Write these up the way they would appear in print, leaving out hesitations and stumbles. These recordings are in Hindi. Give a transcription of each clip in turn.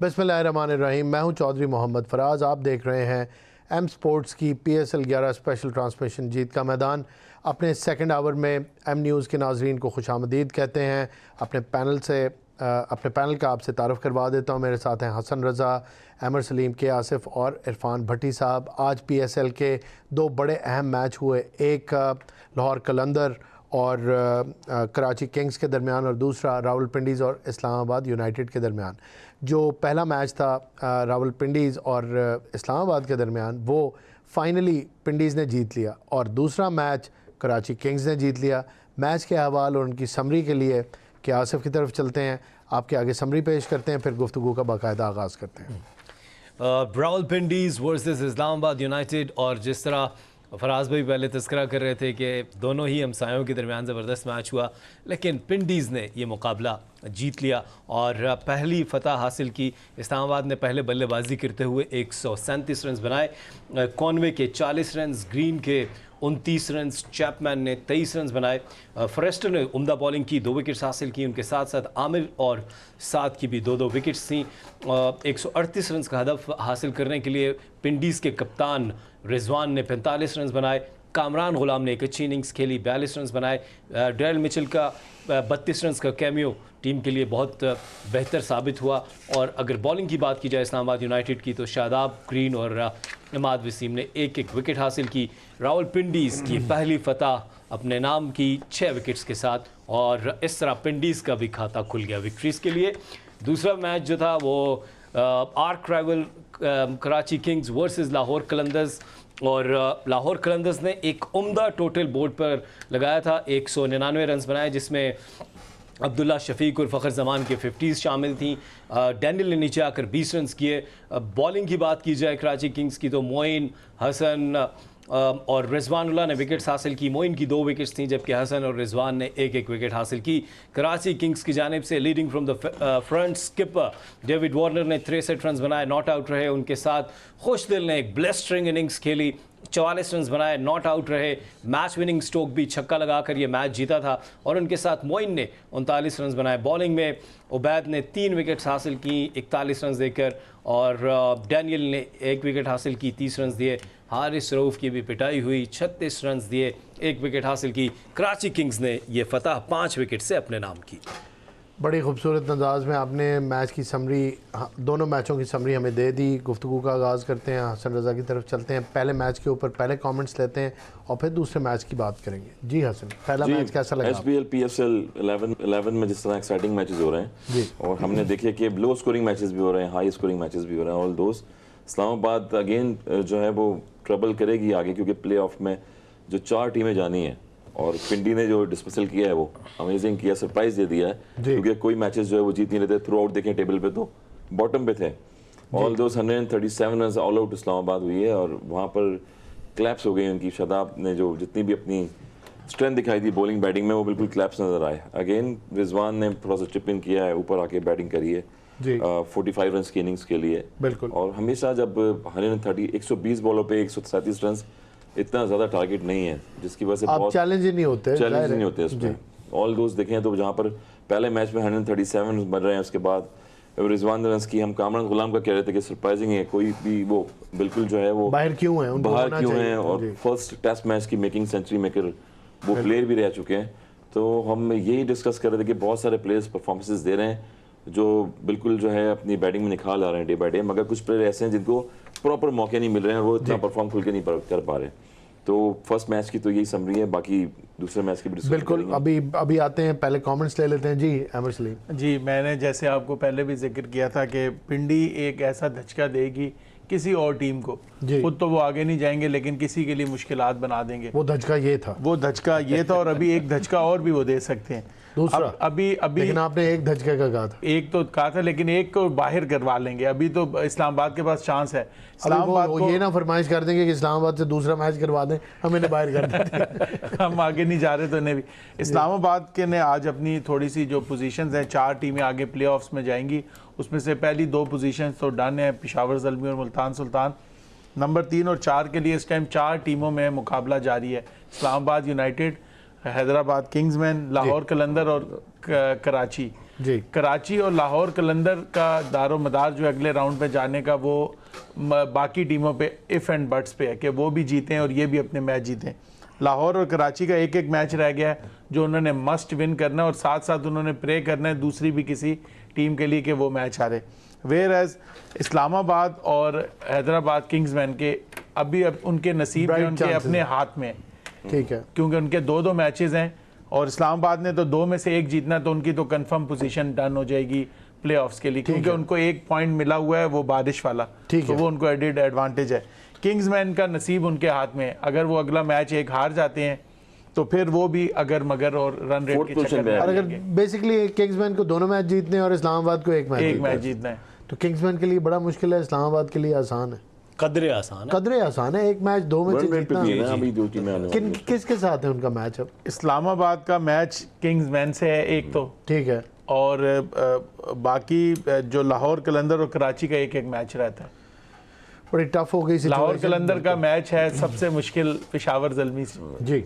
बिस्मिल्लाहिर्रहमानिर्रहीम। मैं हूं चौधरी मोहम्मद फराज। आप देख रहे हैं एम स्पोर्ट्स की PSL 11 स्पेशल ट्रांसमिशन जीत का मैदान। अपने सेकंड आवर में एम न्यूज़ के नाजरीन को खुशामदीद कहते हैं। अपने पैनल का आपसे तारुफ़ करवा देता हूं। मेरे साथ हैं हसन रज़ा, अमर सलीम, के आसिफ और इरफान भट्टी साहब। आज PSL के दो बड़े अहम मैच हुए, एक लाहौर कलंदर और कराची किंग्स के दरमियान और दूसरा रावलपिंडीज़ और इस्लामाबाद यूनाइटेड के दरमियान। जो पहला मैच था रावलपिंडीज़ और इस्लामाबाद के दरमियान, वो फाइनली पिंडीज़ ने जीत लिया और दूसरा मैच कराची किंग्स ने जीत लिया। मैच के अहवाल और उनकी समरी के लिए कि आसिफ की तरफ चलते हैं, आपके आगे समरी पेश करते हैं, फिर गुफ्तगू का बाकायदा आगाज़ करते हैं। रावलपिंडीज़ वर्सेस इस्लामाबाद यूनाइटेड, और जिस तरह फराज भाई पहले तस्करा कर रहे थे कि दोनों ही हमसायों के दरमियान ज़बरदस्त मैच हुआ, लेकिन पिंडीज़ ने ये मुकाबला जीत लिया और पहली फ़तह हासिल की। इस्लामाबाद ने पहले बल्लेबाजी करते हुए 137 रन बनाए। कॉनवे के 40 रन, ग्रीन के 29 रन, चैपमैन ने 23 रन बनाए। फॉरेस्टर ने उम्दा बॉलिंग की, 2 विकेट्स हासिल की। उनके साथ साथ आमिर और साद की भी 2-2 विकेट्स थी। 138 रन का हदफ हासिल करने के लिए पिंडीज़ के कप्तान रिजवान ने 45 रन बनाए। कामरान गुलाम ने एक अच्छी इनिंग्स खेली, 42 रन बनाए। डेल मिचेल का 32 रन का कैमियो टीम के लिए बहुत बेहतर साबित हुआ। और अगर बॉलिंग की बात की जाए इस्लामाबाद यूनाइटेड की, तो शादाब, ग्रीन और इमाद वसीम ने एक एक विकेट हासिल की। रावलपिंडीज़ की पहली फ़तह अपने नाम की 6 विकेट्स के साथ, और इस तरह पिंडीज़ का भी खाता खुल गया विक्ट्रीज़ के लिए। दूसरा मैच जो था वो arc rival Karachi Kings versus Lahore Qalandars, और लाहौर कलंदर्स ने एक उम्दा टोटल बोर्ड पर लगाया था। 199 रन बनाए, जिसमें अब्दुल्ला शफीक और फ़खर जमान के 50s शामिल थी। डैनियल ने नीचे आकर 20 रन किए। बॉलिंग की बात की जाए कराची किंग्स की, तो मोइन, हसन और रिजवानुल्लाह ने विकेट्स हासिल की। मोइन की 2 विकेट्स थी, जबकि हसन और रिजवान ने एक एक विकेट हासिल की। कराची किंग्स की जानिब से leading from the front skipper David Warner ने 63 रन बनाए, नॉट आउट रहे। उनके साथ खुशदिल ने एक ब्लेस्टरिंग इनिंग्स खेली, 44 रन बनाए, नॉट आउट रहे। मैच विनिंग स्ट्रोक भी छक्का लगाकर ये मैच जीता था। और उनके साथ मोइन ने 39 रन बनाए। बॉलिंग में उबैद ने 3 विकेट्स हासिल की 41 रन देकर, और डैनियल ने 1 विकेट हासिल की 30 रन दिए। हारिस रऊफ़ की भी पिटाई हुई, 36 रन दिए, 1 विकेट हासिल की। कराची किंग्स ने ये फ़तह 5 विकेट से अपने नाम की। बड़ी खूबसूरत अंदाज में आपने मैच की समरी, दोनों मैचों की समरी हमें दे दी। गुफ्तगू का आगाज़ करते हैं, हसन रज़ा की तरफ चलते हैं। पहले मैच के ऊपर पहले कमेंट्स लेते हैं और फिर दूसरे मैच की बात करेंगे। जी हसन, पहला मैच कैसा लगा? SBL PSL 11 में जिस तरह एक्साइटिंग मैचेस हो रहे हैं जी, और हमने देखे कि लो स्कोरिंग मैचेस भी हो रहे हैं, हाई स्कोरिंग मैचेस भी हो रहे हैं। ऑल दोस्त इस्लामाबाद अगेन जो है वो ट्रबल करेगी आगे, क्योंकि प्लेऑफ में जो 4 टीमें जानी हैं, और पिंडी ने जो डिस्मिसल किया है वो अमेजिंग किया, सरप्राइज दे दिया है। क्योंकि कोई मैचेस जो है वो जीत नहीं रहते। थ्रू आउट देखें टेबल पे तो बॉटम पे थे। All those 137 run all out Islamabad हुई है, और वहाँ पर क्लैप्स हो गई उनकी। शादाब ने जो जितनी भी अपनी स्ट्रेंथ दिखाई थी बॉलिंग बैटिंग में, वो बिल्कुल क्लैप्स नजर आए। अगेन रिजवान ने थोड़ा सा चिप इन किया है, ऊपर आके बैटिंग करी है 45 रन की इनिंग्स के लिए। बिल्कुल। और हमेशा जब 120 बॉलों पे 137 रन इतना ज़्यादा टारगेट नहीं है, जिसकी वजह से बहुत चैलेंज ही नहीं होते इसमें। ऑल दोस्त देखें तो जहाँ पर पहले मैच में 137 रन बन रहे हैं, उसके बाद रिजवान रन की हम कामरान गुलाम का कह रहे थे कि सरप्राइजिंग है, कोई भी वो बिल्कुल जो है वो बाहर क्यों है, और फर्स्ट टेस्ट मैच की मेकिंग सेंचुरी मेकर वो प्लेयर भी रह चुके हैं। तो हम यही डिस्कस कर रहे थे कि बहुत सारे प्लेयर्स परफॉर्मेंसेस दे रहे हैं जो बिल्कुल जो है अपनी बैटिंग में निखार ला रहे हैं डे बाय डे, मगर कुछ प्लेयर ऐसे हैं जिनको प्रॉपर मौके नहीं मिल रहे हैं, वो इतना परफॉर्म खुल के नहीं कर पा रहे। तो फर्स्ट मैच की तो यही समरी है, बाकी दूसरे मैच की भी बिल्कुल अभी आते हैं, पहले कमेंट्स ले लेते हैं। जी अमर सलीम जी, मैंने जैसे आपको पहले भी जिक्र किया था कि पिंडी एक ऐसा धचका देगी किसी और टीम को, खुद तो वो आगे नहीं जाएंगे लेकिन किसी के लिए मुश्किलात बना देंगे। वो धचका ये था, और अभी एक धचका और भी वो दे सकते हैं। दूसरा अभी लेकिन आपने एक धचके का कहा था, एक तो कहा था, लेकिन एक को बाहर करवा लेंगे। अभी तो इस्लामाबाद के पास चांस है। इस्लामाबाद को ये ना फरमाइश कर देंगे कि इस्लामाबाद से दूसरा मैच करवा दें, हम इन्हें बाहर कर देते हम आगे नहीं जा रहे तो इन्हें भी। इस्लामाबाद के ने आज अपनी थोड़ी सी जो पोजीशंस हैं, 4 टीमें आगे प्लेऑफ्स में जाएंगी, उसमें से पहली 2 पोजीशंस तो डन है, पेशावर ज़ल्मी और मुल्तान सुल्तान। नंबर 3 और 4 के लिए इस टाइम 4 टीमों में मुकाबला जारी है। इस्लामाबाद यूनाइटेड, हैदराबाद किंग्समैन, लाहौर कलंदर और कराची। जी। कराची और लाहौर कलंदर का दारो मदार जो अगले राउंड में जाने का वो बाकी टीमों पे इफ़ एंड बट्स पे है कि वो भी जीतें और ये भी अपने मैच जीतें। लाहौर और कराची का एक एक मैच रह गया है जो उन्होंने मस्ट विन करना है और साथ साथ उन्होंने प्रे करना है दूसरी भी किसी टीम के लिए कि वो मैच हारे। वेयर एज इस्लामाबाद और हैदराबाद किंग्समैन के अभी अब उनके नसीब Bright में उनके chances अपने हैं। हाथ में है, ठीक है। क्योंकि उनके दो दो मैचेस हैं और इस्लामाबाद ने तो दो में से एक जीतना, तो उनकी तो कंफर्म पोजीशन डन हो जाएगी प्लेऑफ्स के लिए, क्योंकि है। उनको एक पॉइंट मिला हुआ है वो बारिश वाला, ठीक तो है। वो उनको एडिड एडवांटेज है। किंग्समैन का नसीब उनके हाथ में है, अगर वो अगला मैच एक हार जाते हैं तो फिर वो भी अगर मगर और रन रेट Fourth के position चक्कर पे में है। और आ अगर जाएंगे। बेसिकली किंग्समैन को दोनों मैच जीतने हैं और इस्लामाबाद को एक मैच एक जीतना है, मैच जीतना है। तो किंग्समैन के लिए बड़ा मुश्किल है, इस्लामाबाद के लिए आसान है। कदरे आसान है। कदरे आसान है, एक मैच दो मैच रन रेट पे जीतना। भी है ना अभी दो टीमें आने वाली हैं। किसके साथ है उनका मैच अब? इस्लामाबाद का मैच किंग्समैन से है एक तो, ठीक है। और बाकी जो लाहौर कलंदर और कराची का एक एक मैच रहता है। बड़ी टफ हो गई लाहौर सिचुएशन। कलंदर का मैच है सबसे मुश्किल पेशावर जल्मी से। जी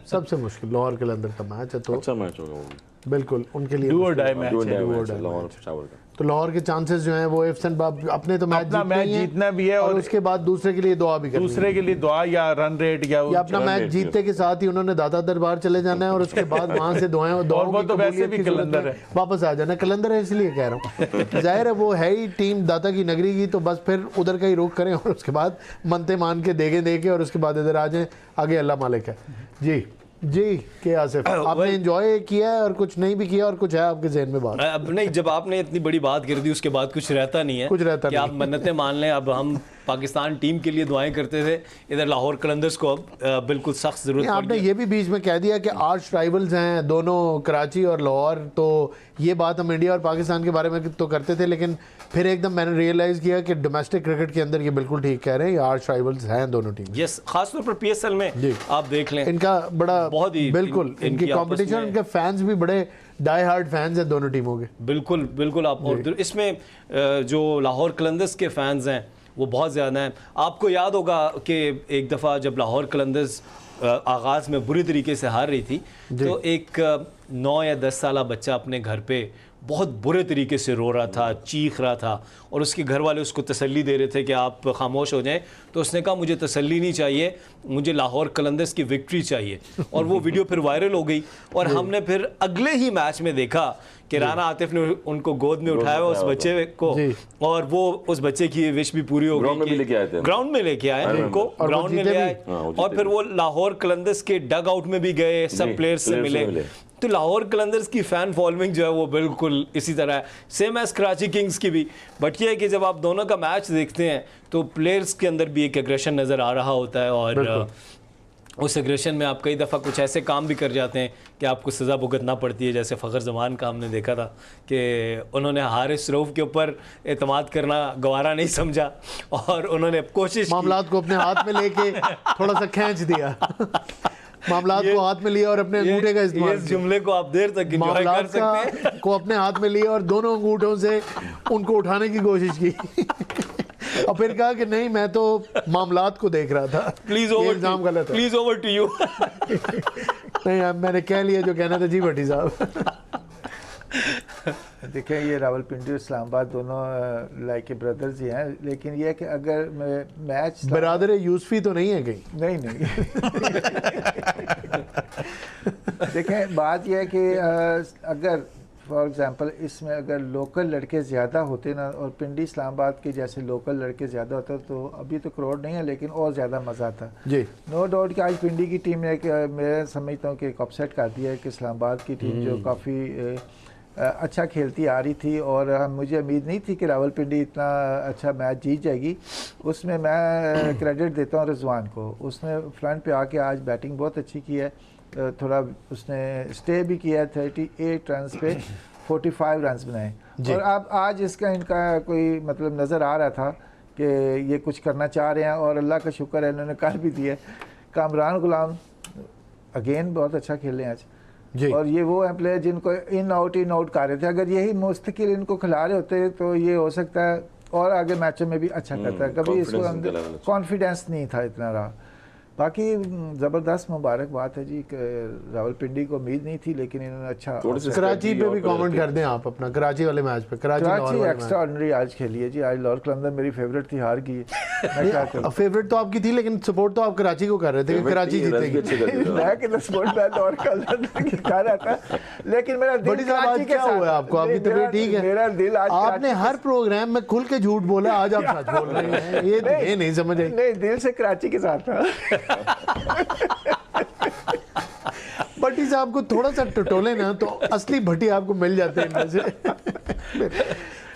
सबसे मुश्किल लाहौर कलंदर का मैच है, तो अच्छा मैच होगा वो भी। बिल्कुल उनके लिए डू और मुश्किल डाई है। मैच दो है। डाई do or मैच है die लाहौर match। पेशावर का। तो लाहौर के चांसेस जो हैं वो इफ्स एंड अपने तो मैच अपना जीतना मैच ही है जीतना भी है और और उसके बाद दूसरे के लिए दुआ भी करनी दूसरे के लिए दुआ या रन रेट या है। या अपना run मैच rate जीतने के साथ ही उन्होंने दादा दरबार चले जाना है और उसके बाद वहां से दुआएं और वो तो वैसे भी कलंदर है। वापस आ जाना। कलंदर है इसलिए कह रहा हूँ, जाहिर है वो है ही टीम दाता की नगरी की, तो बस फिर उधर का ही रुख करें और उसके बाद मनते मान के देगे दे के और उसके बाद इधर आ जाएं, आगे अल्लाह मालिक है। जी जी के आसिफ, आपने एंजॉय किया है और कुछ नहीं भी किया और कुछ है आपके जहन में बात? अब नहीं, जब आपने इतनी बड़ी बात कर दी उसके बाद कुछ रहता नहीं है, कुछ रहता कि नहीं। आप मन्नतें मान लें। अब हम पाकिस्तान टीम के लिए दुआएं करते थे, इधर लाहौर कलंदर्स को अब बिल्कुल सख्त जरूरत नहीं, पड़ आपने गई। ये भी बीच में कह दिया कि आर्च राइवल्स हैं दोनों, कराची और लाहौर, तो ये बात हम इंडिया और पाकिस्तान के बारे में तो करते थे, लेकिन फिर एकदम मैंने रियलाइज़ किया कि डोमेस्टिक क्रिकेट के अंदर ये बिल्कुल ठीक कह रहे हैं, ये आर्च राइवल्स हैं दोनों टीम। यस, खासतौर पर पीएसएल में जी। आप देख लें, इनका बड़ा बहुत ही बिल्कुल इनकी इनकी आपस कंपटीशन, में- इनके फैंस भी बड़े डाई हार्ड फैंस हैं दोनों टीमों के। बिल्कुल बिल्कुल। आप और इसमें जो लाहौर कलंदर्स के फैंस हैं वो बहुत ज़्यादा हैं। आपको याद होगा कि एक दफ़ा जब लाहौर कलंदर्स आगाज़ में बुरी तरीके से हार रही थी, तो एक 9 या 10 साला बच्चा अपने घर पे बहुत बुरे तरीके से रो रहा था, चीख रहा था, और उसके घर वाले उसको तसल्ली दे रहे थे कि आप खामोश हो जाएं। तो उसने कहा मुझे तसल्ली नहीं चाहिए, मुझे लाहौर कलंदर्स की विक्ट्री चाहिए। और वो वीडियो फिर वायरल हो गई और हमने फिर अगले ही मैच में देखा कि राना आतिफ ने उनको गोद में उठाया उस बच्चे को, और वो उस बच्चे की विश भी पूरी हो गई। ग्राउंड में भी लेके आए थे। ग्राउंड में लेके आए उनको, और वो ग्राउंड में जीते ले भी। आए, हाँ, वो और जीते फिर वो लाहौर कलंदर्स के डग आउट में भी गए, सब जी, प्लेयर्स से players से मिले। मिले। तो लाहौर कलंदर्स की फ़ैन फॉलोइंग जो है वो बिल्कुल इसी तरह है, सेम एज कराची किंग्स की भी। बट ये है कि जब आप दोनों का मैच देखते हैं तो प्लेयर्स के अंदर भी एक एग्रेशन नज़र आ रहा होता है, और उस एग्रेशन में आप कई दफ़ा कुछ ऐसे काम भी कर जाते हैं कि आपको सज़ा भुगतना पड़ती है। जैसे फ़खर जमान का हमने देखा था कि उन्होंने हारिस रऊफ के ऊपर एतमाद करना गवारा नहीं समझा और उन्होंने कोशिश की। मामलात को अपने हाथ में लेके थोड़ा सा खींच दिया मामलात को हाथ में लिया और अपने अंगूठे का इस्तेमाल इस जुमले को आप देर तक एंजॉय कर मामलात सकते हैं। को अपने हाथ में लिया और दोनों अंगूठों से उनको उठाने की कोशिश की और फिर कहा कि नहीं, मैं तो मामलात को देख रहा था, प्लीज ये ओवर इल्जाम गलत है। Please over to you. नहीं, अब मैंने कह लिया जो कहना था। जी भट्टी साहब। देखें, ये रावलपिंडी और इस्लामाबाद दोनों लाइक ब्रदर्स ही हैं, लेकिन ये है कि अगर मैच बरादर यूसुफी तो नहीं है कहीं? नहीं देखें, बात यह है कि अगर फॉर एग्ज़ाम्पल इसमें अगर लोकल लड़के ज़्यादा होते ना, और पिंडी इस्लामाबाद के जैसे लोकल लड़के ज़्यादा होते, तो अभी तो करोड़ नहीं है लेकिन और ज़्यादा मज़ा आता। जी, नो डाउट कि आज पिंडी की टीम ने मैं समझता हूँ कि एक अपसेट कर दिया है कि इस्लामाबाद की टीम जो काफ़ी अच्छा खेलती आ रही थी, और मुझे उम्मीद नहीं थी कि रावलपिंडी इतना अच्छा मैच जीत जाएगी। उसमें मैं क्रेडिट देता हूँ रिजवान को, उसने फ्रंट पे आके आज बैटिंग बहुत अच्छी की है, थोड़ा उसने स्टे भी किया है, 38 रन पे 45 रन बनाए। और अब आज इसका इनका कोई मतलब नज़र आ रहा था कि ये कुछ करना चाह रहे हैं, और अल्लाह का शुक्र है इन्होंने कर भी दिया। कामरान गुलाम अगेन बहुत अच्छा खेले हैं आज जी। और ये वो हैं प्लेयर जिनको इन आउट कर रहे थे। अगर यही मुस्तकिल इनको खिला रहे होते तो ये हो सकता है और आगे मैचों में भी अच्छा करता है। कभी इसको confidence उनके level अच्छा। कॉन्फिडेंस नहीं था इतना रहा। बाकी ज़बरदस्त मुबारक बात है जी कि रावलपिंडी को उम्मीद नहीं थी, लेकिन इन्होंने अच्छा थोड़ी सी कराची पे भी और कमेंट कर दें आप अपना, कराची वाले मैच पे। कराची एक्स्ट्रा ऑर्डिनरी आज खेली है जी। आज लाहौर कलंदर मेरी फेवरेट थी, हार गई है। मैं क्या करूं? फेवरेट तो आपकी थी, लेकिन सपोर्ट तो आप कराची को कर रहे थे कि कराची जीतेगी। मैं कि स्पोर्ट मैं लाहौर कलंदर की कह रहा था, लेकिन मेरा दिल बड़ी साहब आज कराची के क्या साथ हुआ आपको? आपकी तबीयत ठीक है? मेरा दिल आज आपने हर प्रोग्राम में खुल के झूठ बोला, आज आप सच बोल रहे हैं। ये नहीं समझ आई। नहीं, दिल से कराची के साथ था। भट्टी साहब को थोड़ा सा टटोले ना तो असली भट्टी आपको मिल जाते हैं इनमें से।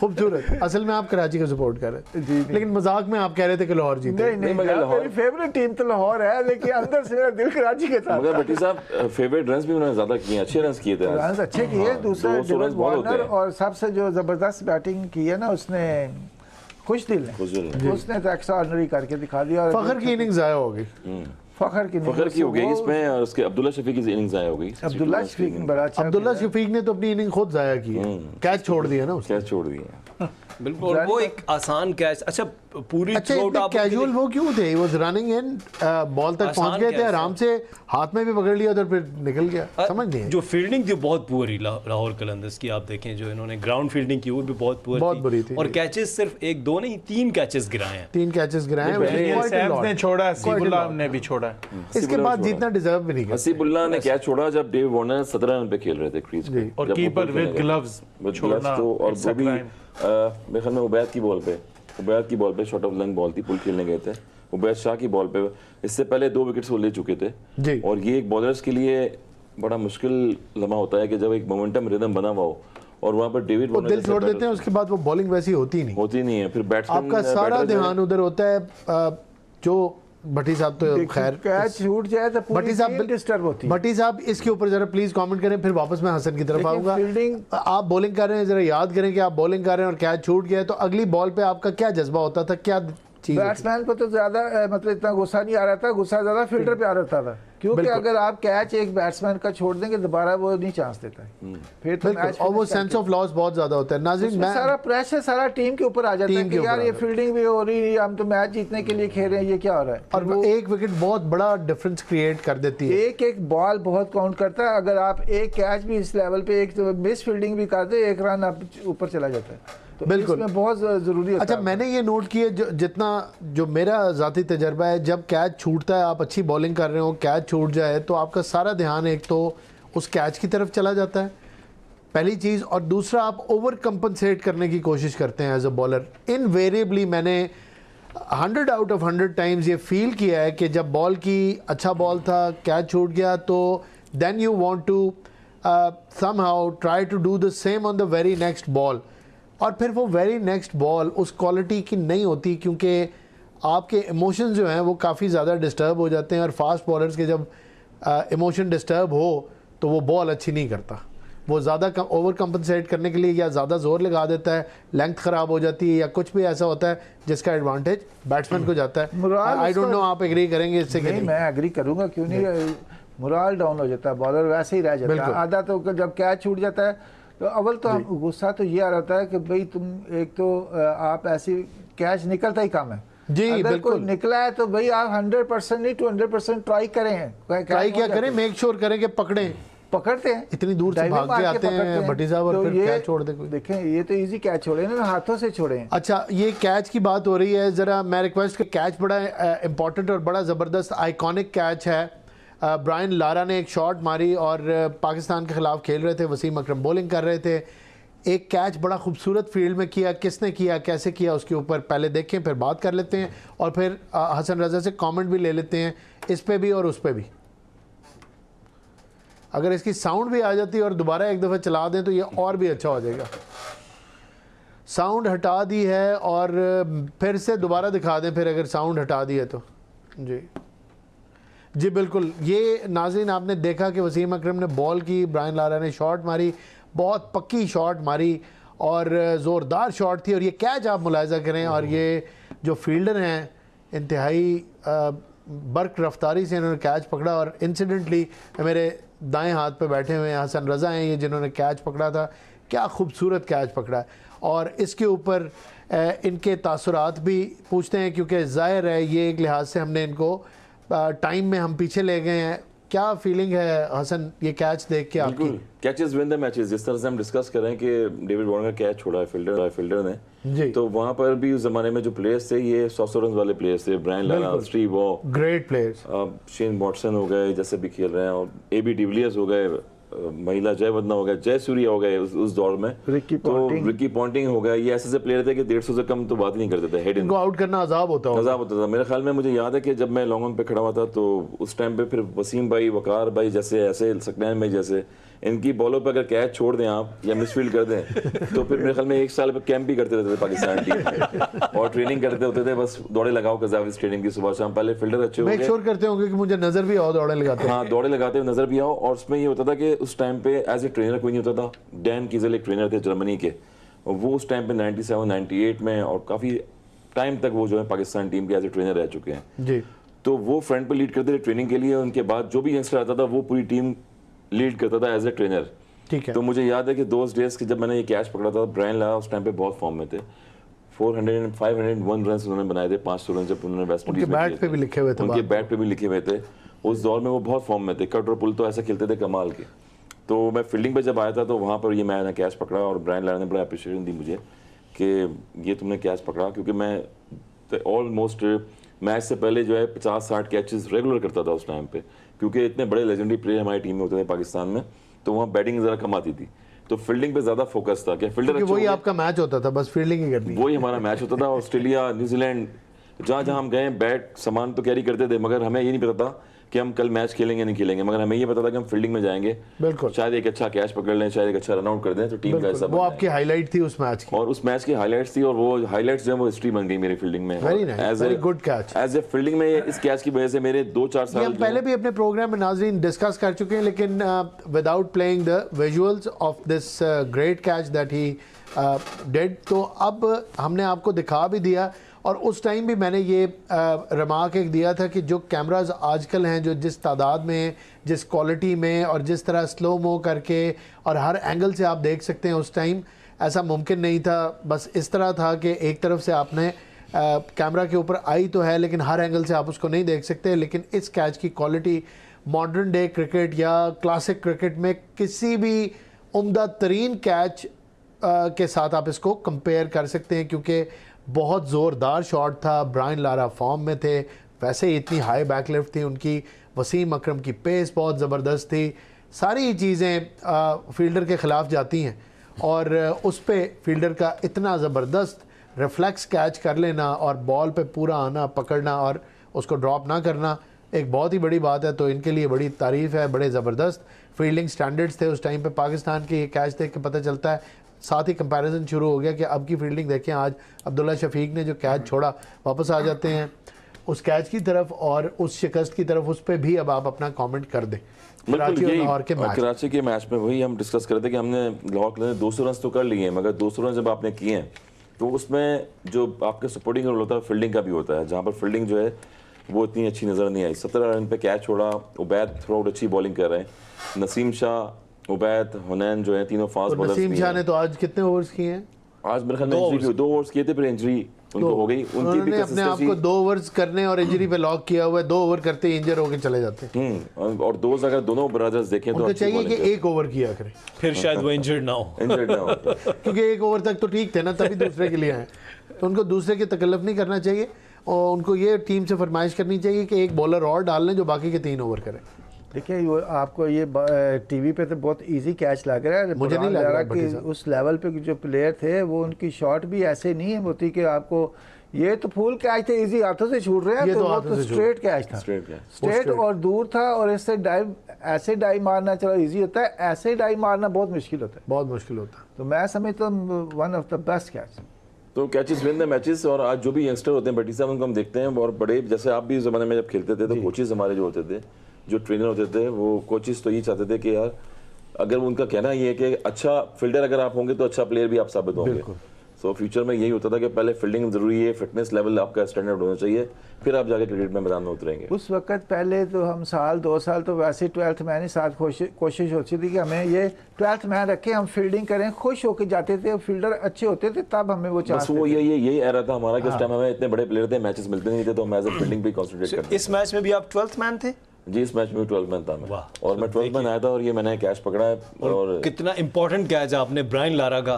खूबसूरत। असल में आप कराची को सपोर्ट कर रहे जी, थे, लेकिन मजाक में आप कह रहे थे कि लाहौर जीते। नहीं नहीं, मेरी फेवरेट टीम तो लाहौर है, लेकिन अंदर से मेरा दिल कराची के साथ। मगर भट्टी साहब फेवरेट रन्स भी उन्होंने ज्यादा किए, अच्छे रन्स किए थे आज। रन्स अच्छे किए। दूसरा 200 डेविड रन्स बहुत होते वार्नर हैं। और सबसे जो जबरदस्त बैटिंग की है ना उसने, खुशदिल ने, उसने तो एक्स्ट्रा ऑर्डिनरी करके दिखा दिया। और फखर की इनिंग्स जाया होगी। फखर की हो गई इसमें, और उसके अब्दुल्ला शफीक की इनिंग्स जाया हो गई। अब्दुल्ला शफीक बड़ा अच्छा अब्दुल्ला शफीक ने तो अपनी इनिंग खुद जाया की है, कैच छोड़ दिया ना उसने। कैच छोड़ दिए। बिल्कुल, और वो एक आसान कैच। अच्छा पूरी अच्छा थ्रोट इतने आप कैजुअल वो क्यों थे? वो रनिंग इन, बॉल तक आसान पहुंच गए थे, कैच आराम से हाथ में भी पकड़ लिया तो फिर निकल गया। समझ नहीं है। जो फील्डिंग थी बहुत पुअर ही लाहौर कलंदर्स की। आप देखें जो इन्होंने ग्राउंड फील्डिंग की वो भी बहुत पुअर बहुत बुरी थी। और कैचेस सिर्फ एक दो नहीं 3 कैचेस गिराए हैं। 3 कैचेस गिराए हैं। सैम्स ने छोड़ा, हसीबुल्लाह ने भी छोड़ा। इसके बाद जीतना डिजर्व भी नहीं किया। हसीबुल्लाह ने कैच छोड़ा जब डेविड वार्नर 17 रन पे खेल रहे थे क्रीज पे, और जब वो कीपर खेलने विद गए। ग्लव्स With छोड़ना, gloves तो, और it's a वो भी crime. मेरे ख्याल में उबैद की बॉल पे शॉर्ट ऑफ लेंथ बॉल थी, पुल खेलने गए थे। उबैद शाह की बॉल पे इससे पहले 2 विकेट्स वो ले चुके थे जी। और ये एक बॉलर्स के लिए बड़ा मुश्किल लम्हा होता है कि जब एक मोमेंटम रिदम बना हुआ हो और वहां पर डेविड वो वार्नर दिल जैसे छोड़ बैटर देते हैं, उसके बाद वो बॉलिंग वैसी होती नहीं। होती नहीं है, फिर बैट्समैन आपका सारा ध्यान उधर होता है। जो भट्टी साहब तो खैर कैच छूट जाए तो पूरी भट्टी साहब टीम डिस्टर्ब होती है। भट्टी साहब इसके ऊपर जरा प्लीज कमेंट करें, फिर वापस मैं हसन की तरफ देखिए, आऊंगा। फील्डिंग- आप बॉलिंग कर रहे हैं, जरा याद करें कि आप बॉलिंग कर रहे हैं और कैच छूट गया तो अगली बॉल पे आपका क्या जज्बा होता था, क्या चीज होती? बैट्समैन को तो ज्यादा मतलब इतना गुस्सा नहीं आ रहा था, गुस्सा ज्यादा फील्डर पे आ रहा था, क्योंकि बिल्कुल। अगर आप कैच एक बैट्समैन का छोड़ देंगे दोबारा वो नहीं चांस देता है। फिर तो बिल्कुल, मैच और वो फिनिश सेंस ऑफ लॉस बहुत ज्यादा होता है। नाज़रीन उसमें सारा प्रेशर सारा टीम के ऊपर आ जाता है टीम के कि यार ऊपर ये आ जाता फील्डिंग भी हो रही है, हम तो मैच जीतने के लिए खेल रहे हैं, ये क्या हो रहा है। और वो एक विकेट बहुत बड़ा डिफरेंस क्रिएट कर देती है। एक एक बॉल बहुत काउंट करता है। अगर आप एक कैच भी इस लेवल पे एक तो मिस फील्डिंग भी कर दे, एक रन आप ऊपर चला जाता है, तो बिल्कुल। इसमें बहुत जरूरी होता अच्छा है। मैंने ये नोट किया, जितना जो मेरा ज़ाती तजर्बा है, जब कैच छूटता है, आप अच्छी बॉलिंग कर रहे हो, कैच छूट जाए तो आपका सारा ध्यान एक तो उस कैच की तरफ चला जाता है, पहली चीज़, और दूसरा आप ओवर कंपनसेट करने की कोशिश करते हैं एज अ बॉलर। इनवेरिएबली मैंने 100 आउट ऑफ 100 टाइम्स ये फील किया है कि जब बॉल की अच्छा बॉल था, कैच छूट गया, तो then you want to somehow try to do the same on the very next ball, और फिर वो वेरी नेक्स्ट बॉल उस क्वालिटी की नहीं होती, क्योंकि आपके इमोशंस जो हैं वो काफ़ी ज़्यादा डिस्टर्ब हो जाते हैं, और फास्ट बॉलर्स के जब इमोशन डिस्टर्ब हो तो वो बॉल अच्छी नहीं करता। वो ज़्यादा ओवर कंपनसेट करने के लिए या ज़्यादा ज़ोर लगा देता है, लेंथ ख़राब हो जाती है, या कुछ भी ऐसा होता है जिसका एडवांटेज बैट्समैन को जाता है। मुराद आई डोंट उसका- नो आप एग्री करेंगे इससे कि नहीं, नहीं? मैं एग्री करूंगा, क्यों नहीं। मोरल डाउन हो जाता है, बॉलर वैसे ही रह जाता है बिल्कुल। आधा। तो जब कैच छूट जाता है तो अव्वल तो हम गुस्सा तो ये आ रहा है कि भाई तुम एक तो आप ऐसी कैच निकलता ही कम है जी, अगर बिल्कुल। कोई निकला है तो भाई आप 100% नहीं 200% ट्राई करें। ट्राई क्या करें, मेक श्योर करें कि पकड़ें। पकड़ते हैं, इतनी दूर से डाइविंग भाग मार के के आते हैं पकड़ते भट्टी साहब, और तो फिर ये कैच छोड़ दे कोई। देखें, ये तो इजी कैच छोड़े ना, हाथों से छोड़े हैं। अच्छा, ये कैच की बात हो रही है, ज़रा मैं रिक्वेस्ट कि कैच बड़ा इंपॉर्टेंट और बड़ा ज़बरदस्त आइकॉनिक कैच है। ब्रायन लारा ने एक शॉट मारी और पाकिस्तान के खिलाफ खेल रहे थे, वसीम अकरम बॉलिंग कर रहे थे, एक कैच बड़ा खूबसूरत फील्ड में किया। किसने किया, कैसे किया, उसके ऊपर पहले देखें, फिर बात कर लेते हैं, और फिर हसन रज़ा से कमेंट भी ले लेते हैं, इस पे भी और उस पे भी। अगर इसकी साउंड भी आ जाती है और दोबारा एक दफ़ा चला दें तो ये और भी अच्छा हो जाएगा। साउंड हटा दी है और फिर से दोबारा दिखा दें, फिर अगर साउंड हटा दी है तो। जी बिल्कुल, ये नाज़रीन आपने देखा कि वसीम अकरम ने बॉल की, ब्रायन लारा ने शॉट मारी, बहुत पक्की शॉट मारी और ज़ोरदार शॉट थी, और ये कैच आप मुलाहिज़ा करें, और ये जो फील्डर हैं इंतहाई बर्क रफ्तारी से इन्होंने कैच पकड़ा, और इंसिडेंटली मेरे दाएं हाथ पे बैठे हुए हैं हसन रज़ा हैं ये, जिन्होंने कैच पकड़ा था। क्या खूबसूरत कैच पकड़ा है, और इसके ऊपर इनके तासुरात भी पूछते हैं, क्योंकि ज़ाहिर है ये एक लिहाज से हमने इनको टाइम में हम पीछे ले गए हैं। क्या फीलिंग है हसन ये कैच देख के आपकी? बिल्कुल, कैचेस विन द मैचेस। जिस तरह से हम डिस्कस कर रहे हैं कि डेविड वार्नर का कैच छोड़ा है फील्डर ने जी, तो वहां पर भी उस जमाने में जो प्लेयर्स थे ये 100 रन वाले प्लेयर्स थे। Brian Lara, Steve Waugh, great players, Shane Watson हो गए जैसे भी खेल रहे हैं, और एबी डिविलियर्स हो गए, महिला जयवर्धना हो गए, जय सूर्या हो गए उस दौर में, रिकी पॉन्टिंग हो गया। ये ऐसे प्लेयर थे कि 150 से कम तो बात ही नहीं करते थे। हेड इन इनको आउट करना अजाब होता था। मेरे ख्याल में मुझे याद है कि जब मैं लॉन्ग ऑन पे खड़ा हुआ था तो उस टाइम पे फिर वसीम भाई, वकार भाई जैसे, ऐसे सकलैन भाई जैसे, इनकी बॉलों पे अगर कैच छोड़ दें आप या मिसफील्ड कर दें तो फिर मेरे ख्याल में 1 साल पे कैंप भी करते रहते थे पाकिस्तान टीम में और ट्रेनिंग करते होते थे। बस दौड़े लगाओ कज़ावी स्टेडियम की सुबह शाम। पहले फील्डर अच्छे हो मेक गए, श्योर करते होंगे कि मुझे नजर भी आओ, दौड़े लगाते हैं। हाँ दौड़े लगाते हुए नजर भी आओ। और उसमें ये होता था कि उस टाइम पे एज ए ट्रेनर कोई नहीं होता था। डैन कीजल एक ट्रेनर थे जर्मनी के, और वो उस टाइम पे 97, 98 में और काफ़ी टाइम तक वो जो है पाकिस्तान टीम के एज ए ट्रेनर रह चुके हैं। जी, तो वो फ्रंट पे लीड करते थे ट्रेनिंग के लिए। उनके बाद जो भी यंगस्टर आता था वो पूरी टीम लीड करता था एज ए ट्रेनर। ठीक है। तो मुझे याद है कि दोस्त डेज कि जब मैंने ये कैच पकड़ा था, ब्रायन लारा उस टाइम पे बहुत फॉर्म में थे। 501 रन उन्होंने बनाए थे, 500 रन जब उन्होंने वेस्ट इंडीज उनके बैट पे भी लिखे हुए थे, उनके बैट पे भी लिखे हुए थे। उस दौर में वो बहुत फॉर्म में थे। कट और पुल तो ऐसे खेलते थे कमाल के। तो मैं फील्डिंग पे जब आया था तो वहाँ पर ये मैंने कैच पकड़ा और ब्रायन लारा ने बड़ा अप्रिशिएशन दी मुझे कि ये तुमने कैच पकड़ा, क्योंकि मैं ऑलमोस्ट मैच से पहले जो है 50-60 कैचेस रेगुलर करता था उस टाइम पे, क्योंकि इतने बड़े लेजेंडरी प्लेयर हमारी टीम में होते थे पाकिस्तान में। तो वहाँ बैटिंग ज़रा कम आती थी, तो फील्डिंग पे ज़्यादा फोकस था कि फील्डर क्योंकि वही आपका मैच होता था, बस फील्डिंग ही करनी। वही हमारा मैच होता था। ऑस्ट्रेलिया, न्यूजीलैंड, जहाँ जहाँ हम गए बैट सामान तो कैरी करते थे, मगर हमें ये नहीं पता था कि हम कल मैच खेलेंगे नहीं खेलेंगे, मगर हमें ये पता था कि हम फील्डिंग में जाएंगे, बिल्कुल, शायद एक अच्छा कैच पकड़ लें, शायद एक अच्छा रन आउट कर दें तो टीम का ऐसा वो आपकी हाईलाइट थी उस मैच की। और उस मैच की हाइलाइट्स थी, और वो हाइलाइट्स जो है वो हिस्ट्री बन गई मेरी फील्डिंग में। Very nice, very good catch. As a fielding में इस कैच की वजह से मेरे 2-4 साल हम पहले भी अपने प्रोग्राम में नाज़रीन डिस्कस कर चुके हैं, लेकिन without playing the visuals of this great catch that he did, तो अब हमने आपको दिखा भी दिया। और उस टाइम भी मैंने ये रिमार्क एक दिया था कि जो कैमराज आजकल हैं, जो जिस तादाद में, जिस क्वालिटी में और जिस तरह स्लो मो करके और हर एंगल से आप देख सकते हैं, उस टाइम ऐसा मुमकिन नहीं था। बस इस तरह था कि एक तरफ से आपने कैमरा के ऊपर आई तो है, लेकिन हर एंगल से आप उसको नहीं देख सकते। लेकिन इस कैच की क्वालिटी मॉडर्न डे क्रिकेट या क्लासिक क्रिकेट में किसी भी उम्दा तरीन कैच के साथ आप इसको कंपेयर कर सकते हैं, क्योंकि बहुत ज़ोरदार शॉट था। ब्रायन लारा फॉर्म में थे, वैसे ही इतनी हाई बैकलिफ्ट थी उनकी, वसीम अकरम की पेस बहुत ज़बरदस्त थी। सारी चीज़ें फील्डर के ख़िलाफ़ जाती हैं, और उस पे फील्डर का इतना ज़बरदस्त रिफ्लेक्स कैच कर लेना और बॉल पे पूरा आना, पकड़ना और उसको ड्रॉप ना करना एक बहुत ही बड़ी बात है। तो इनके लिए बड़ी तारीफ़ है। बड़े ज़बरदस्त फील्डिंग स्टैंडर्ड्स थे उस टाइम पे पाकिस्तान के। ये कैच देख के पता चलता है। साथ ही कंपैरिजन शुरू हो गया कि अब की फील्डिंग देखें। आज अब्दुल्ला शफीक ने जो कैच छोड़ा, वापस आ जाते हैं उस कैच की तरफ और उस शिकस्त की तरफ। उस पर भी अब आप अपना कमेंट कर दें। कराची और लाहौर के मैच, कराची के मैच में वही हम डिस्कस कर रहे थे कि हमने लाहौर के 200 रन तो कर लिए हैं, मगर 200 रन जब आपने किए हैं तो उसमें जो आपके सपोर्टिंग रोल होता है फील्डिंग का भी होता है, जहाँ पर फील्डिंग जो है वो इतनी अच्छी नज़र नहीं आई। 17 रन पे कैच छोड़ा। उबैद थ्रू आउट अच्छी बॉलिंग कर रहे हैं। नसीम शाह, उबैद, हुनैन जो है तीनों फास्ट बॉलर्स। नसीम शाह ने तो आज कितने ओवर्स किए हैं? आज मेरे ख्याल में 2 ओवर्स किए थे, फिर इंजरी उनको हो गई। उनकी भी अपने आप को 2 ओवर्स करने और इंजरी पे लॉक किया हुआ है। 2 ओवर करते ही इंजर होकर चले जाते हैं। और दोस्त अगर दोनों ब्रदर्स देखें तो चाहिए कि 1 ओवर किया करें, फिर शायद वो इंजर्ड ना हो। क्योंकि 1 ओवर तक तो ठीक थे ना, तभी दूसरे के लिए आए। तो उनको दूसरे की तकल्लुफ़ नहीं करना चाहिए, और उनको ये टीम से फरमाइश करनी चाहिए कि एक बॉलर और डाल लें जो बाकी के 3 ओवर करें। देखिए आपको ये टीवी पे तो बहुत इजी कैच लग रहा है, मुझे नहीं लग रहा कि उस लेवल पे जो प्लेयर थे वो उनकी शॉट भी ऐसे नहीं है होती कि आपको ये तो फुल कैच थे, इजी हाथों से छूट रहे हैं, तो वो तो स्ट्रेट कैच था, स्ट्रेट और दूर था। और इससे डाइव, ऐसे डाइव मारना चलो इजी होता है, ऐसे डाइव मारना बहुत मुश्किल होता है, बहुत मुश्किल होता है। तो मैं समझता हूँ one of the best catch. तो कैचेस विन द मैचेस। और आज जो भी यंगस्टर होते हैं भट्टी साहब, उनको हम देखते हैं और बड़े, जैसे आप भी उस ज़माने में जब खेलते थे तो कोचेस हमारे जो होते थे, जो ट्रेनर होते थे, वो कोचेस तो ये चाहते थे कि यार अगर उनका कहना ये है कि अच्छा फील्डर अगर आप होंगे तो अच्छा प्लेयर भी आप साबित होंगे। सो फ्यूचर में यही होता था कि पहले फील्डिंग ज़रूरी है, फिटनेस लेवल आपका स्टैंडर्ड होना चाहिए, फिर आप जाके क्रिकेट में मैदान में उतरेंगे। उस वक्त पहले तो हम साल 2 साल तो वैसे 12th मैन ही साथ कोशिश होती थी कि हमें ये 12th मैन रखें, हम फील्डिंग करें, खुश होकर जाते थे, फील्डर अच्छे होते थे तब हमें वो चांस। बस वो यही एरा था हमारा कि उस टाइम हमें इतने बड़े प्लेयर थे, मैचेस मिलते नहीं थे, तो हम एज ए फील्डिंग पे कंसंट्रेट करते इस मैच में भी आप 12th मैन थे? जी, इस मैच में 12 मैन था मैं, वाह। और मैं 12 मैन आया था और ये मैंने कैच पकड़ा है। और कितना इंपॉर्टेंट कैच है आपने ब्रायन लारा का,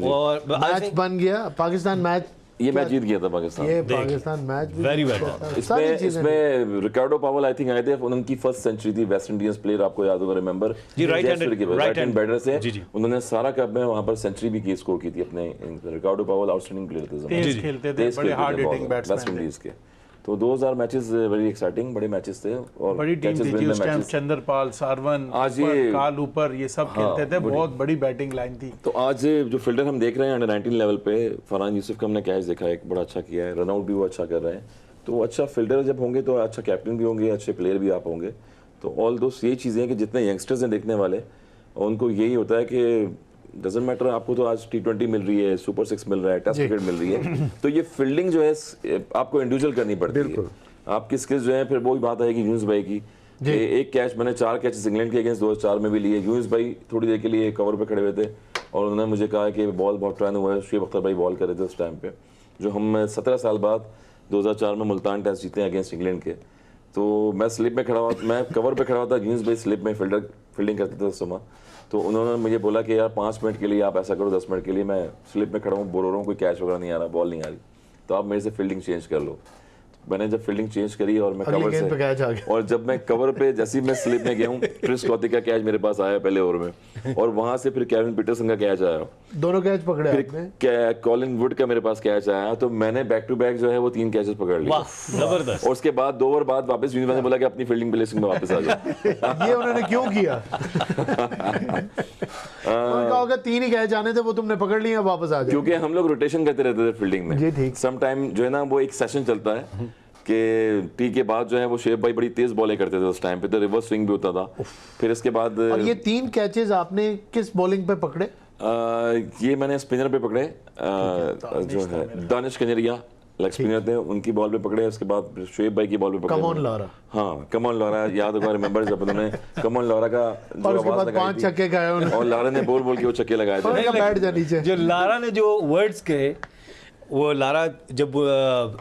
और मैच बन गया, पाकिस्तान मैच, ये मैच जीत गया था पाकिस्तान। ये पाकिस्तान मैच भी Very well जीता था। इसमें रिकार्डो पावेल आई थिंक आए थे, उनकी फर्स्ट सेंचुरी थी, वेस्ट इंडीज प्लेयर, आपको याद होगा, रिमेंबर जी, right हैंड बैटर से जी, जी। उन्होंने सारा कप में वहां पर सेंचुरी भी की, स्कोर की थी अपने। रिकार्डो पावेल आउटस्टैंडिंग प्लेयर थे, तेज खेलते थे, बड़े hard hitting west batsman Indies के। तो 2000 मैचेस वेरी एक्साइटिंग, बड़े मैचेस थे और बड़ी टीम थी जी उस टाइम, चंद्रपाल, सारवन, आज ये काल ऊपर, ये सब खेलते थे, बहुत बड़ी बैटिंग लाइन थी। तो आज जो फील्डर हम देख रहे हैं अंडर 19 लेवल पे, फरहान यूसुफ का हमने कैच देखा है, एक बड़ा अच्छा किया है, रनआउट भी वो अच्छा कर रहे हैं। तो अच्छा फील्डर जब होंगे तो अच्छा कैप्टन भी होंगे, अच्छे प्लेयर भी आप होंगे। तो ऑल दोस्त यही चीज़ें हैं कि जितने यंगस्टर्स हैं देखने वाले, उनको यही होता है कि डजेंट मैटर, आपको तो आज T20 मिल रही है, सुपर 6 मिल रहा है, टेस्ट क्रिकेट मिल रही है, तो ये फील्डिंग जो है आपको इंडिविजुअल करनी पड़ती है। आपकी स्किल्स जो है, फिर वही बात आएगी यूनुस भाई की, एक कैच, मैंने 4 कैचेस इंग्लैंड के अगेंस्ट 2004 में भी लिए। यूनुस भाई थोड़ी देर के लिए कवर पे खड़े हुए थे और उन्होंने मुझे कहा कि बॉल बहुत ट्राइन हुआ है, शुएब अख्तर भाई बॉल कर रहे थे उस टाइम पे, जो हम 17 साल बाद 2004 में मुल्तान टेस्ट जीते हैं अगेंस्ट इंग्लैंड के। तो मैं स्लिप में खड़ा हुआ, मैं कवर पे खड़ा हुआ था, यूनुस भाई स्लिप में फील्डिंग करते थे उस समय। तो उन्होंने मुझे बोला कि यार 5 मिनट के लिए आप ऐसा करो, 10 मिनट के लिए मैं स्लिप में खड़ा हूँ, बोल रहा हूँ, कोई कैच वगैरह नहीं आ रहा, बॉल नहीं आ रही, तो आप मेरे से फील्डिंग चेंज कर लो। मैंने जब फील्डिंग चेंज करी और मैं कवर से, और जब मैं कवर पे जैसे ही मैं स्लिप में गया हूँ, क्रिस कॉथी का कैच मेरे पास आया पहले ओवर में, और वहां से फिर केविन पीटरसन का कैच आया, दोनों कैच पकड़े आपने। फिर कॉलिन वुड का मेरे पास कैच आया, तो मैंने बैक टू बैक जो है वो 3 कैचेस पकड़ लिए। जबरदस्त। और उसके बाद 2 ओवर बाद वापस यूनुस ने बोला कि अपनी फील्डिंग प्लेसिंग में वापस आ जाओ। ये उन्होंने क्यों किया? उनका होगा 3 ही कैच आने थे, वो तुमने पकड़ लिया, वापस आ जाओ। क्योंकि हम लोग रोटेशन करते रहते थे फील्डिंग में। जी ठीक। सम टाइम जो है ना, वो एक सेशन चलता है कि टी के बाद जो है वो शुएब भाई बड़ी तेज बॉलें करते थे उस टाइम पे, तो रिवर्स स्विंग भी होता था। फिर इसके बाद, और ये 3 कैचेस आपने किस बॉलिंग पे पकड़े? ये मैंने स्पिनर पे पकड़े, जो है दानिश कनेरिया लेग स्पिनर थे, उनकी बॉल पे पकड़े। उसके बाद शुएब भाई की बॉल पे पकड़े। Come on Laura. हाँ, कमॉन लॉरा, याद होगा, रिमेंबर जब उन्होंने कमॉन लॉरा का जो और उसके आवाज बाद लगाई 5 थी, छक्के खाए उन्होंने, और लारा ने बोल के वो छक्के लगाए थे। उनका बैठ जा नीचे। जो लारा ने जो वर्ड्स कहे, वो लारा जब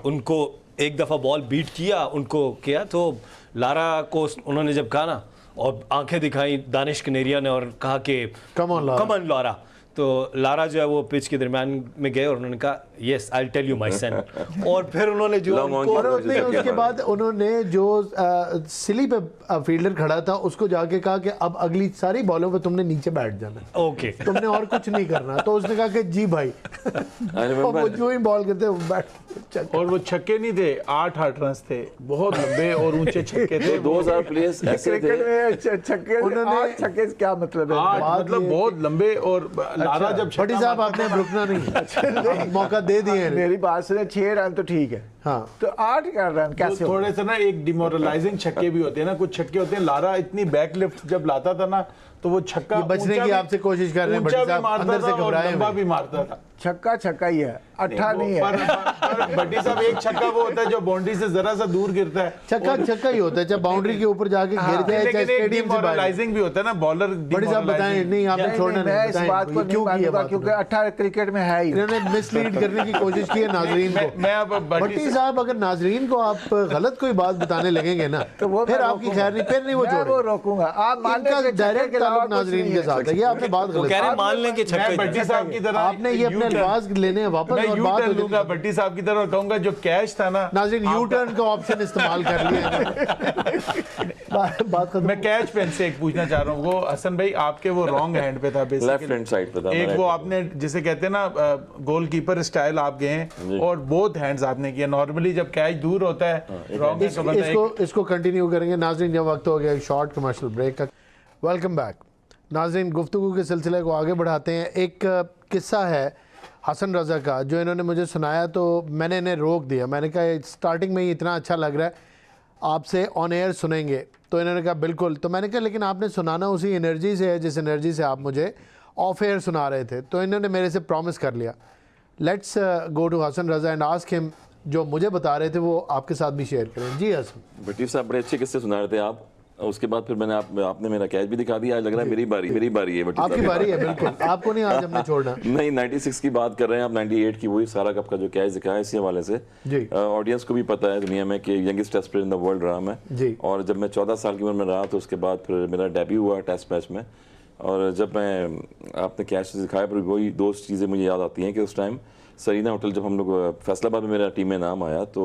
उनको एक दफ़ा बॉल बीट किया, उनको किया, तो लारा को उन्होंने जब कहा ना, और आंखें दिखाई दानिश कनेरिया ने और कहा कि कमन लारा, तो लारा जो है वो पिच के दरमियान में गए और उन्होंने कहा yes I tell you my son, और फिर उन्होंने जो उसके बाद उन्होंने जो सिली पे फील्डर खड़ा था उसको जाके कहा कि अब अगली सारी बॉलों पे तुमने नीचे बैठ जाना, ओके, तुमने और कुछ नहीं करना। तो उसने कहा कि जी भाई, वो जो ही बॉल करते बैठ, और वो छक्के नहीं थे, 8 रन थे, बहुत लंबे और ऊंचे छक्के थे। 2000 प्लेयर्स ऐसे थे, छक्के, उन्होंने छक्के क्या मतलब है? 8 मतलब बहुत लंबे। और लारा जब भट्टी साहब आपने रुकना नहीं, मौका दे दिए। मेरी बात सुने, 6 रन तो ठीक है, हाँ, तो 8 रन कैसे? थोड़े से ना एक डिमोरलाइजिंग छक्के भी होते हैं ना, कुछ छक्के होते हैं। लारा इतनी बैक लिफ्ट जब लाता था ना, तो वो छक्का बचने की आपसे कोशिश कर रहे हैं भट्टी साहब, अंदर से घबराए, लंबा भी मारता था। छक्का ही है, 8 नहीं है। पर भट्टी साहब, एक छक्का वो होता है जो बाउंड्री से जरा सा दूर गिरता है, छक्का ही होता है, चाहे बाउंड्री के ऊपर जाके गिर जाए, चाहे स्टेडियम से बाहर। भी होता है ना, बॉलर। भट्टी साहब बताएं, नहीं आपने छोड़ना नहीं, इस बात को नहीं मानूंगा क्योंकि 18 क्रिकेट में है ही। इन्होंने मिसलीड करने की कोशिश की है नाजरीन को। मैं अब भट्टी साहब, अगर नाजरीन को आप गलत कोई बात बताने लगेंगे ना, तो वो फिर आपकी खैर नहीं, फिर नहीं वो मैं वो रोकूंगा। आप मान लें डायरेक्ट ताल्लुक नाजरीन के साथ है, ये आपने बात वो गलत कह रहे की। हैं मान लें कि छक्के, भट्टी साहब की तरह आपने ये अपने अल्फाज लेने हैं वापस, मैं और यू बात टर्न लूंगा भट्टी साहब की तरह, कहूंगा जो कैच था ना, नाज़रीन यू टर्न का ऑप्शन इस्तेमाल कर लिया। बात खत्म। मैं कैच पेन से एक पूछना चाह रहा हूँ, वो हसन भाई आपके वो रॉन्ग हैंड पे था, लेफ्ट हैंड साइड पे था। एक वो आपने जिसे कहते हैं ना गोलकीपर स्टाइल आप गए हैं, और बोथ हैंड्स आपने किया। नॉर्मली जब कैच दूर होता है रॉन्ग हैंड का बंदा इसको कंटिन्यू करेंगे नाज़रीन, जब वक्त हो गया एक शॉर्ट कमर्शियल ब्रेक का। वेलकम बैक नाज़रीन, गुफ्तगू के सिलसिले को आगे बढ़ाते हैं। एक किस्सा है हसन रज़ा का जो इन्होंने मुझे सुनाया, तो मैंने इन्हें रोक दिया। मैंने कहा स्टार्टिंग में ही इतना अच्छा लग रहा है, आपसे ऑन एयर सुनेंगे। तो इन्होंने कहा बिल्कुल। तो मैंने कहा लेकिन आपने सुनाना उसी एनर्जी से है जिस एनर्जी से आप मुझे ऑफ एयर सुना रहे थे। तो इन्होंने मेरे से प्रॉमिस कर लिया, let's go to Hasan Raza and ask him, जो मुझे बता रहे थे वो आपके साथ भी शेयर करें। जी हसन। भट्टी साहब बड़े अच्छे किस्से सुना रहे थे आप। उसके बाद फिर मैंने आपने मेरा कैच भी दिखा दिया। आज लग रहा है मेरी बारी है भट्टी आपकी साहब। बारी है, बिल्कुल आपको नहीं आज हमने छोड़ना। नहीं, 96 की बात कर रहे हैं आप, 98 की वही सारा कप का जो कैच दिखाया इसी हवाले से। जी। ऑडियंस को भी पता है दुनिया में कि youngest test player in the world रहा मैं। जी। और जब मैं 14 साल की उम्र में रहा तो उसके बाद फिर मेरा डेब्यू हुआ टेस्ट मैच में। और जब मैं आपने कैच दिखाया फिर वही दो चीज़ें मुझे याद आती हैं कि उस टाइम सरीना होटल जब हम लोग फैसलाबाद में मेरा टीम में नाम आया तो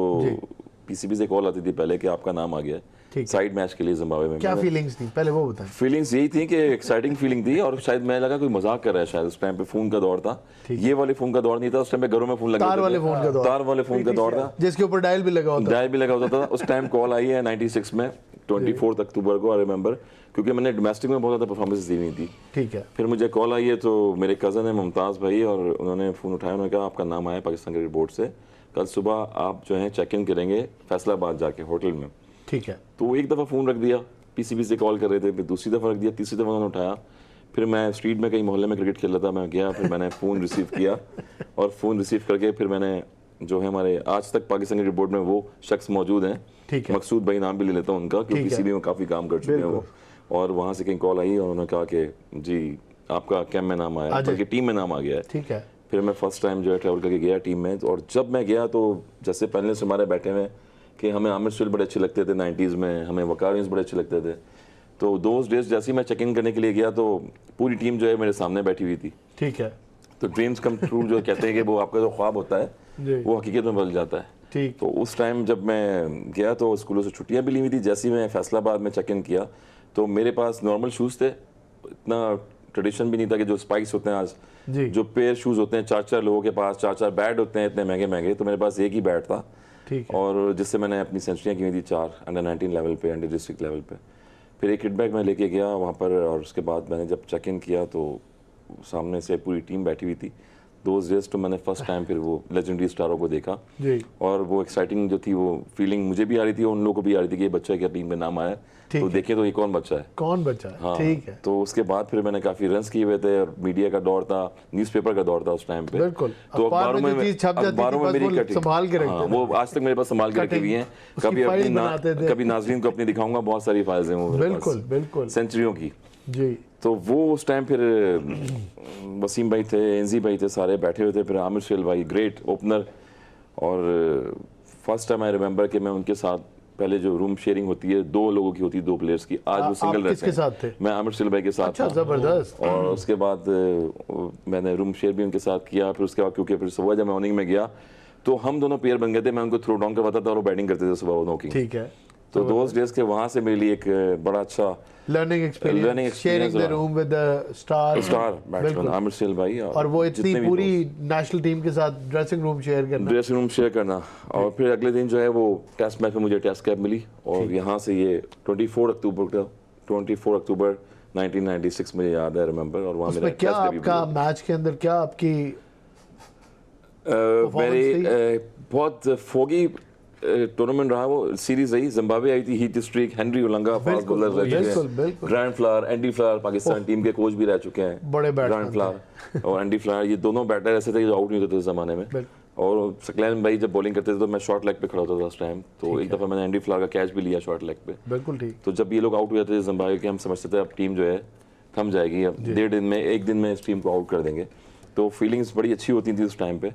पीसीबी से कॉल आती थी पहले कि आपका नाम आ गया है साइड मैच के लिए जिम्बाब्वे में। क्या फीलिंग्स थी पहले वो बताएं। फीलिंग्स यही थी कि एक्साइटिंग फीलिंग थी और शायद मैं लगा कोई मजाक कर रहा है शायद। उस टाइम पे फोन का दौर था, ये वाले फोन का दौर नहीं था उस टाइम पे, घरों में फोन लगे तार वाले फोन का दौर, तार वाले फोन का दौर था जिसके ऊपर डायल भी लगा होता था। उस टाइम कॉल आई है 96 में 24 अक्टूबर को, आई रिमेंबर, क्योंकि मैंने डोमेस्टिक में बहुत ज़्यादा परफॉर्मेंस दी हुई थी। ठीक है। फिर मुझे कॉल आई है तो मेरे कज़न है मुमताज़ भाई, और उन्होंने फ़ोन उठाया, उन्होंने कहा आपका नाम आया पाकिस्तान क्रिकेट बोर्ड से, कल सुबह आप जो है चेक इन करेंगे फैसलाबाद जाके होटल में। ठीक है। तो एक दफ़ा फ़ोन रख दिया, पीसीबी से कॉल कर रहे थे, फिर दूसरी दफ़ा रख दिया, तीसरी दफ़ा उन्होंने उठाया। फिर मैं स्ट्रीट में कहीं मोहल्ले में क्रिकेट खेल रहा था, मैं गया, फिर मैंने फ़ोन रिसीव किया और फ़ोन रिसीव करके फिर मैंने जो है हमारे आज तक पाकिस्तान क्रिकेट बोर्ड में वो शख्स मौजूद हैं, ठीक है। मकसूद भाई नाम भी ले लेता हूँ उनका, क्योंकि पीसीबी में काफ़ी काम कर चुके हैं वो। और वहाँ से कहीं कॉल आई और उन्होंने कहा कि जी आपका कैंप में नाम आया, बल्कि टीम में नाम आ गया है। ठीक है। फिर मैं फर्स्ट टाइम जो है ट्रैवल करके गया टीम में, और जब मैं गया तो जैसे पैनलिस्ट हमारे बैठे हुए कि हमें आमिर सुहेल बड़े अच्छे लगते थे 90s में, हमें वकार बड़े अच्छे लगते थे। तो दोज डेज जैसे ही मैं चेक इन करने के लिए गया तो पूरी टीम जो है मेरे सामने बैठी हुई थी। ठीक है। तो ड्रीम्स कम ट्रू जो कहते हैं कि वो आपका जो ख्वाब होता है वो हकीकत में बदल जाता है। ठीक। तो उस टाइम जब मैं गया तो स्कूलों से छुट्टियां भी ली हुई थी। जैसे ही मैं फैसलाबाद में चेक इन किया तो मेरे पास नॉर्मल शूज़ थे, इतना ट्रेडिशन भी नहीं था कि जो स्पाइक्स होते हैं आज, जो पेयर शूज़ होते हैं 4-4 लोगों के पास 4-4 बैट होते हैं इतने महंगे महंगे, तो मेरे पास एक ही बैट था। ठीक है। और जिससे मैंने अपनी सेंचुरियाँ की हुई थी 4 अंडर 19 लेवल पे, अंडर डिस्ट्रिक्ट लेवल पे। फिर एक किट बैग मैं लेके गया वहाँ पर, और उसके बाद मैंने जब चेक इन किया तो सामने से पूरी टीम बैठी हुई थी। दोज डेज तो मैंने फर्स्ट टाइम फिर वो लेजेंडरी स्टारों को देखा जी। और वो एक्साइटिंग जो थी वो फीलिंग मुझे भी आ रही थी और उन लोगों को भी आ रही थी कि ये बच्चा क्या टीम में नाम आया, तो देखें तो ये कौन बच्चा है, कौन बच्चा है। हाँ। ठीक है। तो उसके बाद फिर मैंने काफी रन्स किए हुए थे और मीडिया का दौर था, न्यूज़पेपर का दौर था उस टाइम पे। बिल्कुल। तो अखबारों में मेरी संभाल के रखते वो आज तक मेरे पास संभाल के रखी हुई हैं। कभी नाजरीन को अपनी दिखाऊंगा, बहुत सारी फाइल्स हैं वो मेरे पास, बिल्कुल बिल्कुल सेंचुरियों की जी। तो वो उस टाइम फिर वसीम भाई थे, एनजी भाई थे, सारे बैठे हुए थे, फिर आमिर सुहेल भाई ग्रेट ओपनर। और फर्स्ट टाइम आई रिमेंबर कि मैं उनके साथ पहले जो रूम शेयरिंग होती है 2 लोगों की होती है 2 प्लेयर्स की, आज वो सिंगल रहते हैं। साथ थे? मैं आमिर सुहेल भाई के साथ अच्छा, जबरदस्त। और उसके बाद मैंने रूम शेयर भी उनके साथ किया। फिर उसके बाद क्योंकि फिर सुबह जब मॉर्निंग में गया तो हम दोनों पेयर बन गए थे, मैं उनको थ्रो डाउन करवाता था और वो बैटिंग करते थे सुबह वो नॉकिंग। ठीक है। तो दोस्त डेज के वहाँ से मेरे लिए एक बड़ा अच्छा learning experience, sharing the room with the star batsman Aamir Sohail भाई, और वो इतनी पूरी नेशनल टीम के साथ ड्रेसिंग रूम शेयर करना। और फिर अगले दिन जो है वो टेस्ट मैच में मुझे टेस्ट कैप मिली और यहाँ से ये 24 अक्टूबर 1996 मुझे याद है, रिमेंबर। और वहाँ मेरा क्या आपका मैच के अंदर क्या आपकी मेरी बहुत फोगी टूर्नामेंट रहा, वो सीरीज रही, जिम्बाब्वे आई थी, Heath Streak, Henry Olonga fast bowler रह चुके हैं, Grant Flower, Andy Flower Pakistan team के कोच भी रह चुके हैं, बड़े ग्रैंड फ्लावर और एंडी फ्लावर, ये दोनों बैटर ऐसे थे जो आउट नहीं होते थे ज़माने में। और सकलैन भाई जब बॉलिंग करते थे तो मैं शॉर्ट लेग पे खड़ा होता था उस टाइम, तो एक दफ़ा मैंने एंडी फ्लावर का कैच भी लिया शॉर्ट लेग पे। बिल्कुल ठीक। तो जब ये लोग आउट हो जाते थे जिम्बाब्वे के, हम समझते थे अब टीम जो है थम जाएगी, अब 1.5 दिन में 1 दिन में इस टीम को आउट कर देंगे। तो फीलिंग्स बड़ी अच्छी होती थी उस टाइम पे।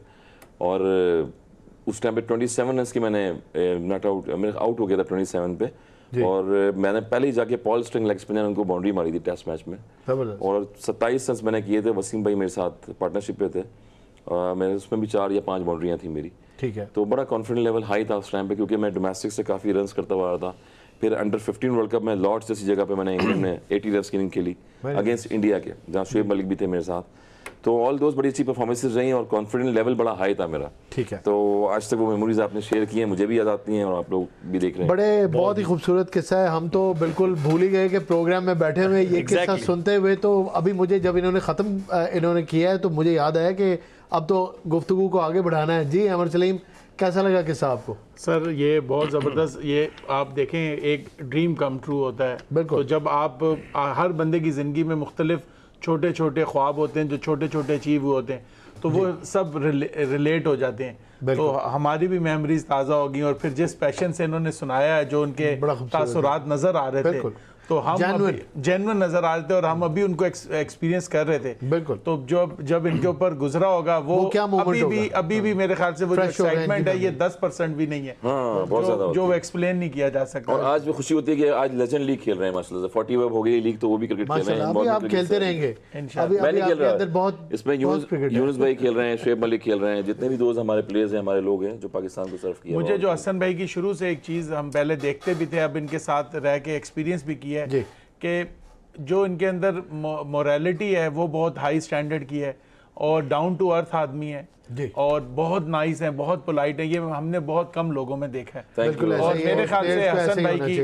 और उस टाइम पे 27 रन की मैंने नॉट आउट, मेरे आउट हो गया था 27 पे। और मैंने पहले ही जाके पॉल स्ट्रिंग लेग स्पिनर उनको बाउंड्री मारी थी टेस्ट मैच में, और 27 रन मैंने किए थे। वसीम भाई मेरे साथ पार्टनरशिप पे थे, मेरे उसमें भी 4 या 5 बाउंड्रियाँ थी मेरी। ठीक है। तो बड़ा कॉन्फिडेंस लेवल हाई था उस टाइम पे, क्योंकि मैं डोमेस्टिक से काफ़ी रन करता हुआ था। फिर अंडर 15 वर्ल्ड कप में लॉर्ड्स जैसी जगह पे मैंने इंग्लैंड में 80 रन की इनिंग खेली अगेंस्ट इंडिया के, जहाँ शुएब मलिक भी थे मेरे साथ। तो ऑल दोस्त बड़ी अच्छी परफॉर्मेंसेज रही और कॉन्फिडेंस लेवल बड़ा हाई था मेरा। ठीक है। तो आज तक वो मेमोरीज आपने शेयर की हैं, मुझे भी याद आती हैं और आप लोग भी देख रहे हैं। बड़े बहुत ही खूबसूरत किस्सा है, हम तो बिल्कुल भूल ही गए कि प्रोग्राम में बैठे हुए ये किस्सा सुनते हुए। तो अभी मुझे जब इन्होंने किया है तो मुझे याद आया कि अब तो गुफ्तगू को आगे बढ़ाना है। जी अमर सलीम, कैसा लगा किस्सा आपको? सर ये बहुत ज़बरदस्त, ये आप देखें एक ड्रीम कम ट्रू होता है। बिल्कुल। तो जब आप हर बंदे की ज़िंदगी में मुख्तलिफ छोटे छोटे ख्वाब होते हैं जो छोटे छोटे अचीव हुए होते हैं, तो वो सब रिलेट हो जाते हैं। तो हमारी भी मेमोरीज ताज़ा होगी और फिर जिस पैशन से इन्होंने सुनाया है, जो उनके तासुरात नज़र आ रहे थे, तो हम जेन्युइन नजर आ रहे थे और हम अभी उनको एक्सपीरियंस कर रहे थे। बिल्कुल। तो जब इनके ऊपर गुजरा होगा वो क्या अभी भी मेरे ख्याल से वो जो एक्साइटमेंट है ये 10% भी नहीं है। हाँ, बहुत ज्यादा जो एक्सप्लेन नहीं किया जा सकता। और आज भी खुशी होती है कि आज लेजेंड लीग खेल रहे हैं माशाल्लाह से। 40 वेब हो गई लीग, तो वो भी क्रिकेट खेल रहे हैं। अभी आप खेलते रहेंगे, मैं नहीं खेल रहा, बहुत इसमें यूनुस भाई खेल रहे हैं, शुएब मलिक खेल रहे हैं, जितने भी दोस्त हमारे प्लेयर्स हैं, हमारे लोग हैं जो पाकिस्तान को सर्व किया। मुझे जो हसन भाई की शुरू से एक चीज़ हम पहले देखते भी थे, अब इनके साथ रह के एक्सपीरियंस भी किया है कि जो इनके अंदर मोरालिटी है वो बहुत हाई स्टैंडर्ड की है और डाउन टू अर्थ आदमी है और बहुत नाइस है, बहुत पोलाइट है। ये हमने बहुत कम लोगों में देखा है। और मेरे ख्याल से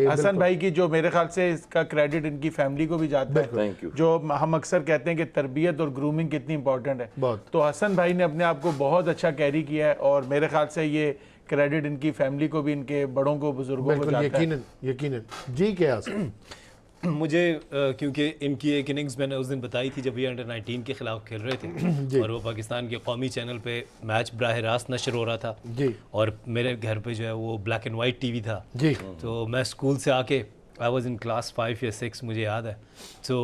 हसन भाई की जो मेरे ख्याल से इसका क्रेडिट इनकी फैमिली को भी जाता है। जो हम अक्सर कहते हैं कि तरबियत और ग्रूमिंग कितनी इंपॉर्टेंट है, तो हसन भाई ने अपने आप को बहुत अच्छा कैरी किया है और मेरे ख्याल से ये क्रेडिट इनकी फैमिली को भी, इनके बड़ों को, बुजुर्गों को जाता है। यकीनन जी। क्या मुझे क्योंकि इनकी एक इनिंग्स मैंने उस दिन बताई थी जब ये अंडर 19 के खिलाफ खेल रहे थे और वो पाकिस्तान के कौमी चैनल पे मैच बराह रास्त नशर हो रहा था जी। और मेरे घर पे जो है वो ब्लैक एंड वाइट टीवी था जी। तो मैं स्कूल से आके आई वाज इन क्लास 5 या 6 मुझे याद है। तो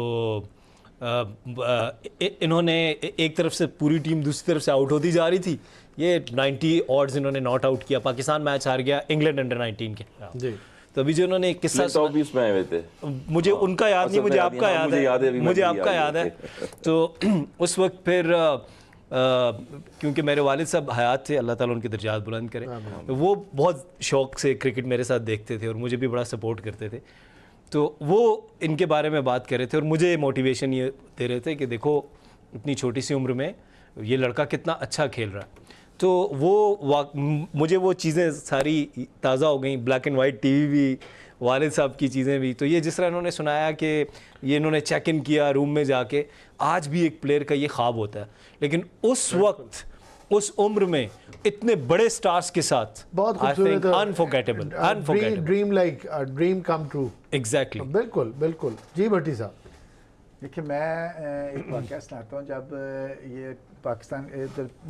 इन्होंने एक तरफ से पूरी टीम दूसरी तरफ से आउट होती जा रही थी, ये 90 ऑड्स इन्होंने नॉट आउट किया, पाकिस्तान मैच हार गया इंग्लैंड अंडर 19 के खिलाफ। तो अभी जो उन्होंने एक किस्सा में आए हुए थे, मुझे उनका याद नहीं, मुझे आपका याद है, मुझे आपका याद है। तो उस वक्त फिर क्योंकि मेरे वालिद साहब हयात थे, अल्लाह ताला उनके दर्जात बुलंद करें, तो वो बहुत शौक़ से क्रिकेट मेरे साथ देखते थे और मुझे भी बड़ा सपोर्ट करते थे। तो वो इनके बारे में बात कर रहे थे और मुझे मोटिवेशन ये दे रहे थे कि देखो इतनी छोटी सी उम्र में ये लड़का कितना अच्छा खेल रहा है। तो वो मुझे वो चीज़ें सारी ताज़ा हो गई, ब्लैक एंड वाइट टीवी भी, वालिद साहब की चीज़ें भी। तो ये जिस तरह इन्होंने सुनाया कि ये इन्होंने चेक इन किया रूम में जाके, आज भी एक प्लेयर का ये ख्वाब होता है, लेकिन उस वक्त उस उम्र में इतने बड़े स्टार्स के साथ बहुत खूबसूरत, unforgettable, dream like dream come true. Exactly, बिल्कुल बिल्कुल जी। भट्टी साहब देखिए, मैं एक वाक़या सुनाता हूँ। जब ये पाकिस्तान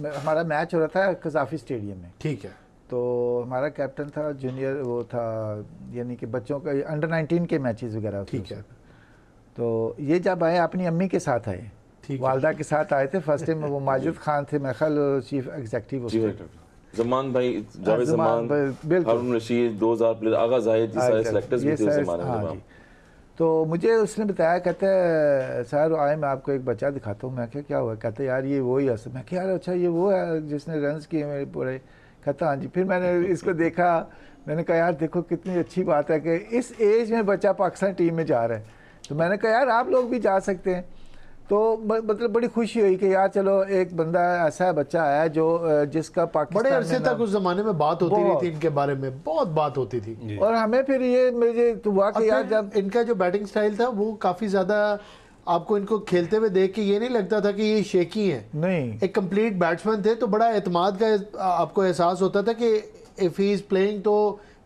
हमारा मैच हो रहा था कज़ाफ़ी स्टेडियम में, ठीक है, तो हमारा कैप्टन था जूनियर, वो था यानी कि बच्चों का अंडर 19 के मैचेस वगैरह, ठीक है। तो ये जब आए अपनी अम्मी के साथ आए, वालदा के साथ आए थे। फर्स्ट टाइम वो माजिद खान थे, मेरे ख्याल चीफ एग्जीक्यूटिव, जमान भाई, जावेद जमान, हारून रशीद, 2000 प्लेयर, आगा जाहिद, ये सारे सिलेक्टर्स भी थे उस ज़माने में। तो मुझे उसने बताया, कहते हैं सर आए मैं आपको एक बच्चा दिखाता हूँ। मैं क्या हुआ? कहते यार ये वो ही है। मैं क्या, यार अच्छा ये वो है जिसने रन्स किए मेरे पूरे? कहता हाँ जी। फिर मैंने इसको देखा, मैंने कहा यार देखो कितनी अच्छी बात है कि इस एज में बच्चा पाकिस्तान टीम में जा रहा है। तो मैंने कहा यार आप लोग भी जा सकते हैं। तो मतलब बड़ी खुशी हुई कि यार चलो एक बंदा ऐसा बच्चा आया जो जिसका पाकिस्तान बड़े अरसे तक उस जमाने में बात होती रही थी इनके बारे में, बहुत बात होती थी। और हमें फिर ये मुझे तो हुआ कि यार जब इनका जो बैटिंग स्टाइल था वो काफ़ी ज़्यादा, आपको इनको खेलते हुए देख के ये नहीं लगता था कि ये शेकी हैं, नहीं, एक कंप्लीट बैट्समैन थे। तो बड़ा एतमाद का आपको एहसास होता था कि इफ़ ही इज़ प्लेइंग तो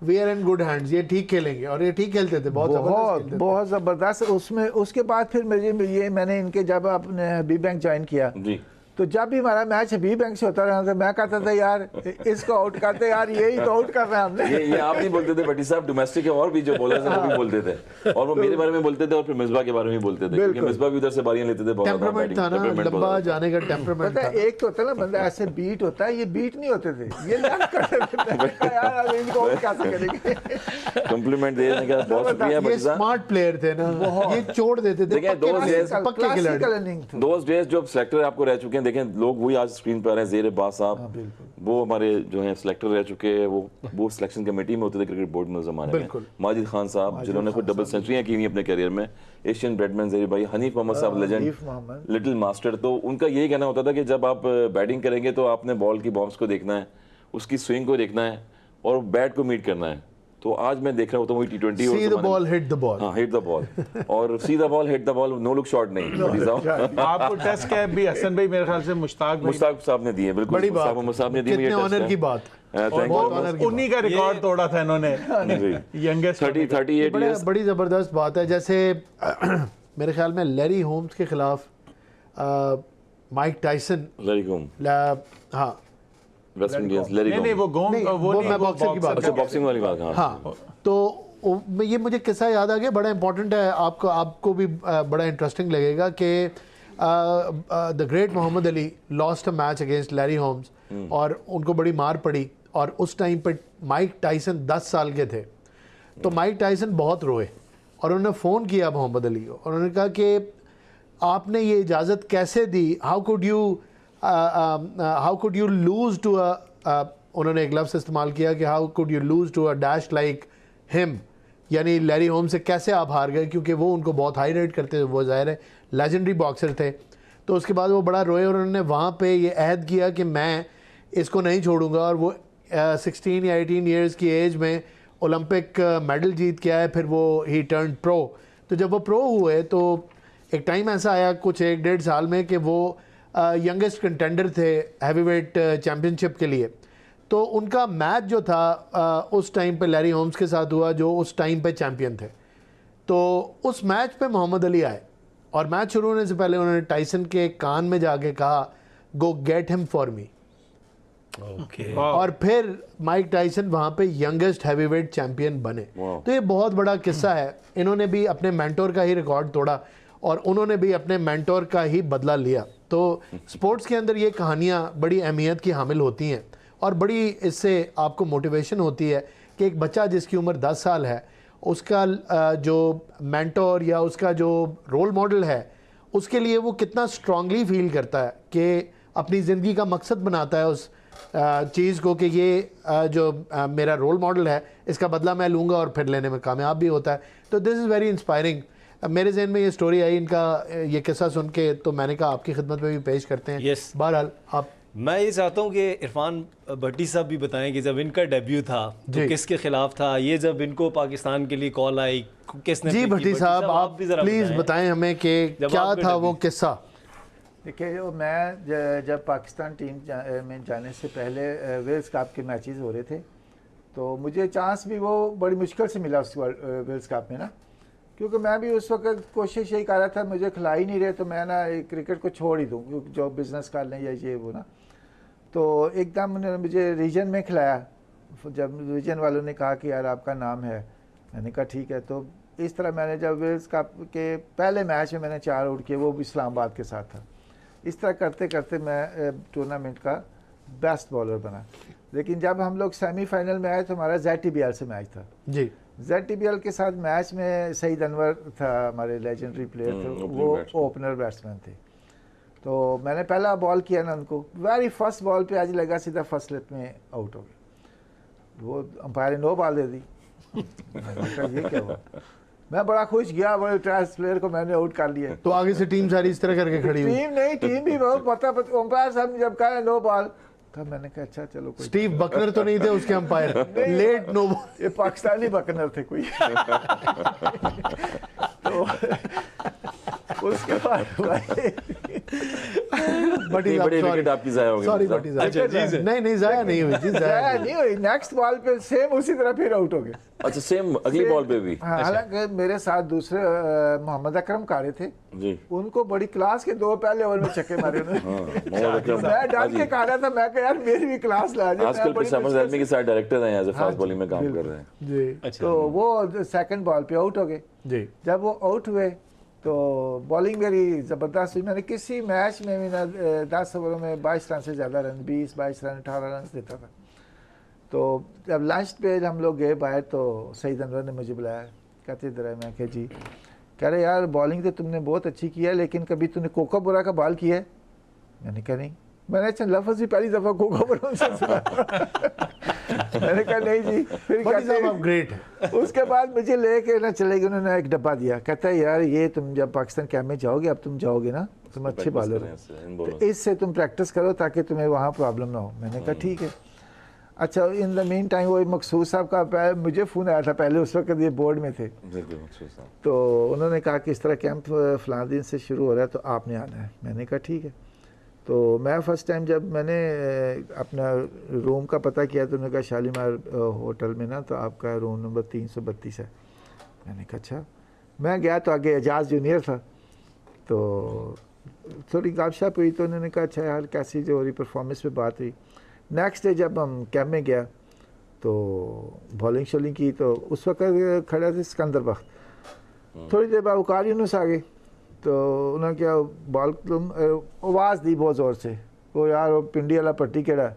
we are in good hands, ये ठीक खेलेंगे, और ये ठीक खेलते थे, बहुत ज़बरदस्त। उसमें उसके बाद फिर मैंने इनके जब आपने हबीब बैंक ज्वाइन किया जी, तो जब भी हमारा मैच हबीब बैंक से होता रहा था, मैं कहता था यार इसको आउट करते, यार यही तो आउट कर रहे हैं हमने। ये आप नहीं बोलते थे भट्टी साहब, डोमेस्टिक के और भी जो बॉलर्स हैं वो भी बोलते थे, और वो मेरे बारे में बोलते थे और फिर मिसबा के बारे में बोलते थे, क्योंकि मिसबा भी उधर से बारियां लेते थे। टेंपरामेंट था ना, लंबा जाने का टेंपरामेंट था। एक तो होता है ना बंदा ऐसे बीट होता है, ये बीट नहीं होते थे, ये लेफ्ट करते थे। यार इनको आउट कैसे करेंगे? कॉम्प्लीमेंट देने का बहुत शुक्रिया भट्टी साहब, स्मार्ट प्लेयर थे ना, ये छोड़ देते थे, पक्के खिलाड़ी। दोस्त डेज जो सिलेक्टर आपको रह चुके हैं, देखें लोग वही स्क्रीन पर आ रहे हैं, ज़ेर अब्बास साहब, वो हमारे जो हैं सिलेक्टर रह चुके हैं, वो सिलेक्शन कमेटी में होते थे क्रिकेट बोर्ड में उस जमाने में। माजिद खान साहब जिन्होंने खुद डबल सेंचुरियां की हुई अपने करियर में, एशियन ब्रेडमैन ज़ेरी भाई, हनीफ मोहम्मद साहब लेजेंड, लिटिल मास्टर। तो उनका यही कहना होता था कि जब आप बैटिंग करेंगे तो आपने बॉल की बॉम्ब्स को देखना है, उसकी स्विंग को देखना है और बैट को मीट करना है। तो आज मैं देख रहा हूँ तो वही T20 see the ball hit the ball, हाँ हिट द बॉल, और see the ball hit the ball, no look shot नहीं। आपको टेस्ट कैप भी हसन भाई मेरे ख्याल से मुश्ताक साहब ने दिए, बिल्कुल बड़ी बात, साहब ने दी, कितने ऑनर की बात, उन्हीं का रिकॉर्ड तोड़ा था इन्होंने, यंगेस्ट 38 इयर्स। बड़ी जबरदस्त बात है। जैसे मेरे ख्याल में लैरी होम्स के खिलाफ माइक टाइसन लैरी गोम, हाँ वेस्ट इंडीज, लैरी नहीं नहीं गोम। वो गोम नहीं, वो वो नहीं, मैं वो बॉक्सर की बात अच्छा, बॉक्सिंग वाली बात, हाँ। हाँ तो ये मुझे किस्सा याद आ गया, बड़ा इंपॉर्टेंट है, आपको भी बड़ा इंटरेस्टिंग लगेगा कि the great Muhammad Ali lost a match against Larry Holmes और उनको बड़ी मार पड़ी, और उस टाइम पे माइक टाइसन 10 साल के थे। तो माइक टाइसन बहुत रोए और उन्होंने फ़ोन किया मोहम्मद अली को, और उन्होंने कहा कि आपने ये इजाज़त कैसे दी, how could you lose to उन्होंने एक लफ्ज़ इस्तेमाल किया कि how could you lose to a dash like him, यानी लैरी होम से कैसे आप हार गए, क्योंकि वो उनको बहुत हाई रेट करते थे, वो ज़ाहिर है लेजेंडरी बॉक्सर थे। तो उसके बाद वो बड़ा रोए और उन्होंने वहाँ पे ये अहद किया कि मैं इसको नहीं छोड़ूंगा, और वो 16 या 18 ईयर्स की एज में ओलंपिक मेडल जीत के आए। फिर वो ही टर्न प्रो। तो जब वो प्रो हुए तो एक टाइम ऐसा आया कुछ 1-1.5 साल में कि वो यंगेस्ट कंटेंडर थे हैवीवेट चैम्पियनशिप के लिए। तो उनका मैच जो था उस टाइम पे लैरी होम्स के साथ हुआ, जो उस टाइम पे चैम्पियन थे। तो उस मैच पे मोहम्मद अली आए और मैच शुरू होने से पहले उन्होंने टाइसन के कान में जाके कहा, गो get him for me. Okay, और फिर माइक टाइसन वहाँ पे यंगेस्ट हैवीवेट चैंपियन बने। तो ये बहुत बड़ा किस्सा है। इन्होंने भी अपने मेंटोर का ही रिकॉर्ड तोड़ा और उन्होंने भी अपने मेंटोर का ही बदला लिया। तो स्पोर्ट्स के अंदर ये कहानियाँ बड़ी अहमियत की हामिल होती हैं और बड़ी इससे आपको मोटिवेशन होती है कि एक बच्चा जिसकी उम्र 10 साल है, उसका जो मेंटोर या उसका जो रोल मॉडल है, उसके लिए वो कितना स्ट्रांगली फील करता है कि अपनी ज़िंदगी का मकसद बनाता है उस चीज़ को कि ये जो मेरा रोल मॉडल है, इसका बदला मैं लूँगा, और फिर लेने में कामयाब भी होता है। तो दिस इज़ वेरी इंस्पायरिंग। मेरे जहन में ये स्टोरी आई, इनका ये किस्सा सुन के, तो मैंने कहा आपकी खिदमत में भी पेश करते हैं। Yes. बहरहाल आप मैं ये चाहता हूँ कि इरफान भट्टी साहब भी बताएं कि जब इनका डेब्यू था तो किसके खिलाफ था, ये जब इनको पाकिस्तान के लिए कॉल आई किसने जी pick की? भट्टी साहब आप भी जरा प्लीज़ बताएं हमें कि जब क्या आपने था डेब्यू वो किस्सा। देखिए मैं जब पाकिस्तान टीम में जाने से पहले वेल्स कप के मैचेस हो रहे थे, तो मुझे चांस भी वो बड़ी मुश्किल से मिला उस वेल्स कप में ना, क्योंकि मैं भी उस वक्त कोशिश यही कर रहा था, मुझे खिला ही नहीं रहे, तो मैं ना क्रिकेट को छोड़ ही दूँ, जो बिज़नेस कर लें या ये वो ना। तो एकदम उन्होंने मुझे रीजन में खिलाया। जब रीजन वालों ने कहा कि यार आपका नाम है, मैंने कहा ठीक है। तो इस तरह मैंने जब वेल्स कप के पहले मैच में मैंने 4 आउट किए, वो भी इस्लामाबाद के साथ था। इस तरह करते करते मैं टूर्नामेंट का बेस्ट बॉलर बना। लेकिन जब हम लोग सेमीफाइनल में आए तो हमारा ZTBL से मैच था जी। ZTBL के साथ मैच में सईद अनवर था, हमारे लेजेंडरी प्लेयर थे, वो ओपनर बैट्समैन थे। तो मैंने पहला बॉल किया ना उनको, वेरी फर्स्ट बॉल पे आज लगा, सीधा फर्स्ट स्लिप में आउट हो गया। वो अंपायर ने 9 बॉल दे दी। मैंने कहा ये क्या हुआ? मैं बड़ा खुश गया, बड़े टेस्ट प्लेयर को मैंने आउट कर लिया। तो आगे से टीम सारी इस तरह करके खड़ी हुई। टीम नहीं, टीम भी बहुत पता अंपायर साहब ने जब कहा 9 बॉल, तब मैंने कहा अच्छा चलो कोई। स्टीव बकनर तो नहीं थे उसके अंपायर, लेट नो बॉल। ये पाकिस्तानी बकनर थे कोई। तो उसके बाद बड़ी बड़े विकेट आपकी जाया हो गई। सॉरी बटी साहब। अच्छा, जी सर। नहीं जाया नहीं हुई जी, जाया नहीं हुई। नेक्स्ट बॉल पे सेम उसी तरह फिर आउट हो गए। अच्छा, सेम अगली बॉल पे भी। हाँ, हालांकि मेरे साथ दूसरे मोहम्मद अकरम कारे थे, जी। उनको बड़ी क्लास के 2 पहले ओवर में छक्के मारे उन्होंने। मोहम्मद अकरम। मैं डर के कहा था, मैं कहा यार मेरी भी क्लास ला जाए। आजकल पिशावर ज़ल्मी के साथ डायरेक्टर हैं, एज ए फास्ट बॉलिंग में काम कर रहे हैं। जी। अच्छा, तो वो सेकंड बॉल पे आउट हो गए। जी। जब वो आउट हुए तो बॉलिंग मेरी ज़बरदस्त हुई। मैंने किसी मैच में भी ना 10 ओवरों में 22 रन से ज़्यादा रन, 20-22 रन, 18 रन देता था। तो जब लंच पे हम लोग गए बाहर, तो सईद अनवर ने मुझे बुलाया, कहते इधर है। मैं कहा जी। कह रहे यार बॉलिंग तो तुमने बहुत अच्छी की है, लेकिन कभी तूने कोकाबुरा का बॉल किया है? मैंने कहा नहीं। मैंने अच्छा लफ्ज़ भी पहली दफ़ा कोकाबुरा से सुना। मैंने कहा नहीं जी। फिर साहब आप ग्रेट है। उसके बाद मुझे लेके ना चले गए, उन्होंने एक डब्बा दिया, कहता है यार ये तुम जब पाकिस्तान कैंप में जाओगे, अब तुम जाओगे ना, तुम अच्छे बॉलर हो, तो इससे तुम प्रैक्टिस करो ताकि तुम्हें वहाँ प्रॉब्लम ना हो। मैंने कहा ठीक है। अच्छा, इन द मीन टाइम वो मकसूद साहब का मुझे फ़ोन आया था, पहले उस वक्त ये बोर्ड में थे। तो उन्होंने कहा कि इस तरह कैंप फ़लाँ दिन से शुरू हो रहा है, तो आपने आना है। मैंने कहा ठीक है। तो मैं फ़र्स्ट टाइम जब मैंने अपना रूम का पता किया, तो उन्होंने कहा शालीमार होटल में ना, तो आपका रूम नंबर 332 है। मैंने कहा अच्छा। मैं गया तो आगे एजाज जूनियर था, तो थोड़ी गपशप हुई तो उन्होंने कहा अच्छा यार कैसी जो रही परफॉर्मेंस पे बात हुई। नेक्स्ट डे जब हम कैम्प में गया तो बॉलिंग शॉलिंग की तो उस वक्त खड़े थे सिकंदर बख्त। थोड़ी देर बाद वकार यूनुस आ गई तो उन्होंने क्या बॉल आवाज़ दी बहुत ज़ोर से, वो यार वो पिंडी वाला पट्टी केड़ा।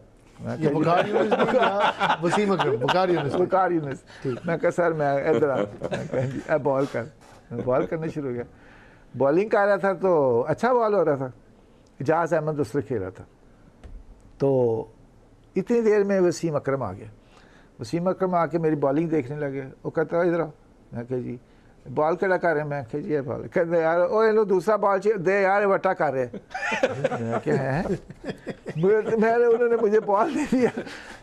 ये बुखार यूनुस नहीं या वसीम अकरम? बुखार यूनुस। वकार यूनुस। मैं कहा सर मैं इधर आ बॉल कर। बॉल करना शुरू हो गया, बॉलिंग कर रहा था तो अच्छा बॉल हो रहा था। इजाज़ अहमद दूसरे खेल रहा था तो इतनी देर में वसीम अकरम आ गया। वसीम अकरम आके मेरी बॉलिंग देखने लगे। वो कहता इधर आओ। मैं कहा जी बॉल केड़ा कर रहे हैं? मैं कहा जी ये बॉल। कहते यार ओ लो दूसरा बॉल दे यार वट्टा कर रहे हैं। क्या है? मैंने उन्होंने मुझे बॉल दे दिया,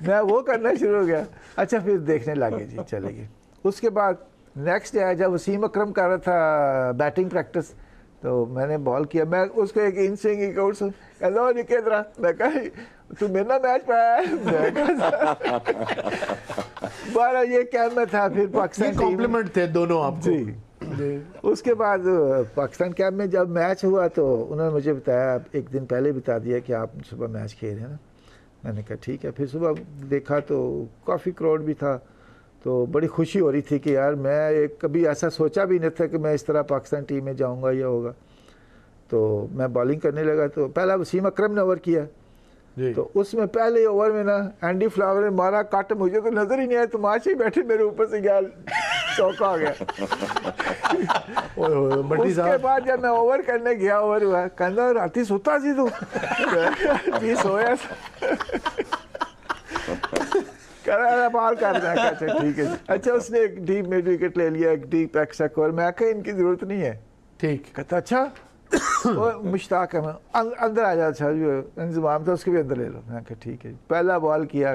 मैं वो करना शुरू हो गया। अच्छा फिर देखने लगे जी, चले गए। उसके बाद नेक्स्ट डे आया जब वसीम अकरम कर रहा था बैटिंग प्रैक्टिस तो मैंने बॉल किया। मैं उसको एक इन स्विंग एक आउट स्विंग हेलो निकेतरा। मैं कहा तू मेरा मैच पाया है? मैं कहा बारह ये कैम्प में था। फिर पाकिस्तान कॉम्प्लीमेंट थे दोनों आपको। जी। उसके बाद पाकिस्तान कैम्प में जब मैच हुआ तो उन्होंने मुझे बताया, एक दिन पहले बता दिया कि आप सुबह मैच खेल रहे हैं ना। मैंने कहा ठीक है। फिर सुबह देखा तो काफ़ी क्राउड भी था तो बड़ी खुशी हो रही थी कि यार मैं कभी ऐसा सोचा भी नहीं था कि मैं इस तरह पाकिस्तान टीम में जाऊंगा या होगा। तो मैं बॉलिंग करने लगा तो पहला वसीम अकरम ने ओवर किया तो उसमें पहले ओवर में ना एंडी फ्लावर ने मारा कट, मुझे तो नजर ही नहीं आया, तमाशे ही बैठे मेरे ऊपर से गया, चौका आ गया। उसके बाद जब मैं ओवर करने गया, ओवर हुआ, कहना राती सुता सी तू? जी सोया कर बाल कर रहा है। अच्छा ठीक है। अच्छा उसने एक डीप मिड विकेट ले लिया, एक डीप एक्स्ट्रा कवर। मैं कहा इनकी जरूरत नहीं है। ठीक। कहता अच्छा वो मुश्ताक है, मैं अंदर आ जा। अच्छा जो इंतजाम था उसके भी अंदर ले लो। मैं कहा ठीक है। पहला बॉल किया,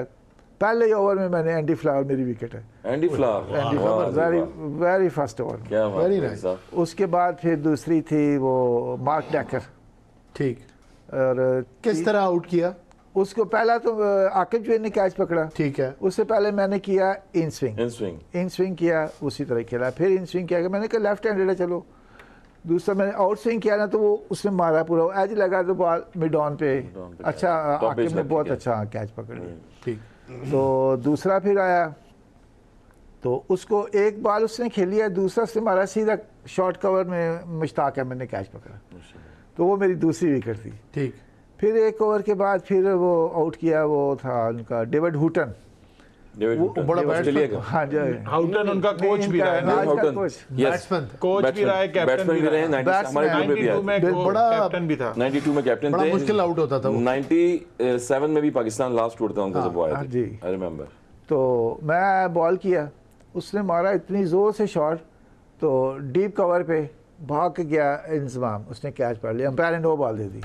पहले ही ओवर में मैंने एंडी फ्लावर मेरी विकेट है। Andy flower very very first over. क्या बात वेरी है नाइस। साहब। उसके बाद फिर दूसरी थी वो मार्क डेकर। ठीक। और किस तरह आउट किया उसको? पहला तो आकिब जो ने कैच पकड़ा। ठीक है। उससे पहले मैंने किया इन स्विंग। इन स्विंग किया, उसी तरह खेला। फिर इन स्विंग किया, मैंने कहा लेफ्ट हैंडेड है चलो। दूसरा मैंने आउट स्विंग किया ना तो वो उसने मारा पूरा एज लगा तो बॉल मिड ऑन पे। अच्छा आकिब ने बहुत अच्छा कैच पकड़ लिया। ठीक। तो दूसरा फिर आया तो उसको एक बॉल उसने खेली है, दूसरा उसने मारा सीधा शॉर्ट कवर में, मुश्ताक है मैंने कैच पकड़ा तो वो मेरी दूसरी विकेट थी। ठीक। फिर एक ओवर के बाद फिर वो आउट किया, वो था उनका डेविड हूटन। बड़ा ऑस्ट्रेलिया का। हाँ जी, हाउटन उनका कोच भी रहा है ना, बैट्समैन कोच भी रहा है, कैप्टन भी रहा है। हमारे ग्रुप में भी आया 92 में बड़ा- कैप्टन भी था। 92 में कैप्टन बड़ा थे। मुश्किल आउट होता था वो। 97 में भी पाकिस्तान लास्ट टूर था उनका जब वो आए हाँ थे। जी। I remember. तो मैं बॉल किया, उसने मारा इतनी ज़ोर से शॉट तो डीप कवर पे भाग के गया इंतजाम, उसने कैच पकड़ लिया, अंपायर ने नो बॉल दे दी।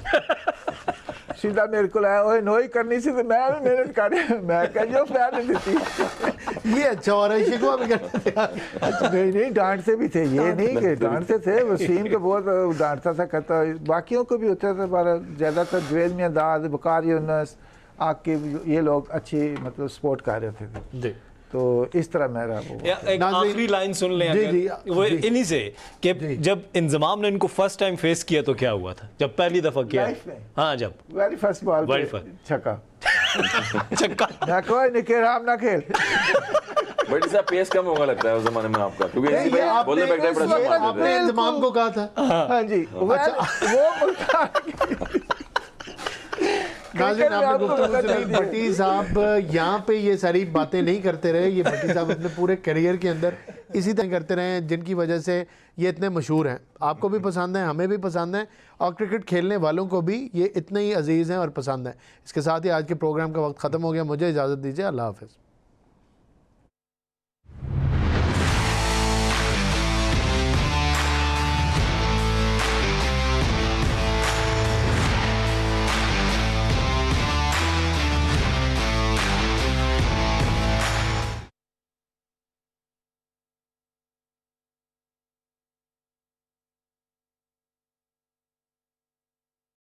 सीधा मेरे को आया, ओए नो ही करनी सी तो मैं भी मेहनत कर, मैं कह जो पैर नहीं देती। ये अच्छा हो रहा है, शिकवा भी करते थे। अच्छा नहीं डांटते भी थे, ये नहीं कि डांटते थे। वसीम को बहुत डांटता था, कहता बाकियों को भी होता था पर ज़्यादातर जवेद मियां दाद, बकार यूनुस, आकिब, ये लोग अच्छी मतलब सपोर्ट कर रहे थे। जी। तो इस तरह मेरा वो एक नाज़रीन- आखिरी लाइन सुन लें जी, अगर, जी, वो जी। इन्हीं से कि जी। जब इंजमाम ने इनको फर्स्ट टाइम फेस किया तो क्या हुआ था जब पहली दफा किया? लाइफ में? हाँ जब वेरी फर्स्ट बॉल Very पे first. छक्का। छक्का। मैं कोई नहीं खेल, आप ना खेल। बट इसका पेस कम होगा लगता है उस जमाने में आपका, क्योंकि ये बोलने बैठता है बड़ा आपने मारते थे। इंतजाम को कहा था। हाँ जी वो मुल्तान नाज़रीन, क्रिकेट में आपने आपको गुफ्तगू पता सुनी। चलती है। भट्टी साहब यहाँ पे ये सारी बातें नहीं करते रहे। ये भट्टी साहब अपने पूरे करियर के अंदर इसी तरह करते रहे हैं, जिनकी वजह से ये इतने मशहूर हैं। आपको भी पसंद है, हमें भी पसंद है, और क्रिकेट खेलने वालों को भी ये इतने ही अजीज़ हैं और पसंद हैं। इसके साथ ही आज के प्रोग्राम का वक्त ख़त्म हो गया। मुझे इजाज़त दीजिए। अल्लाह हाफ़िज़।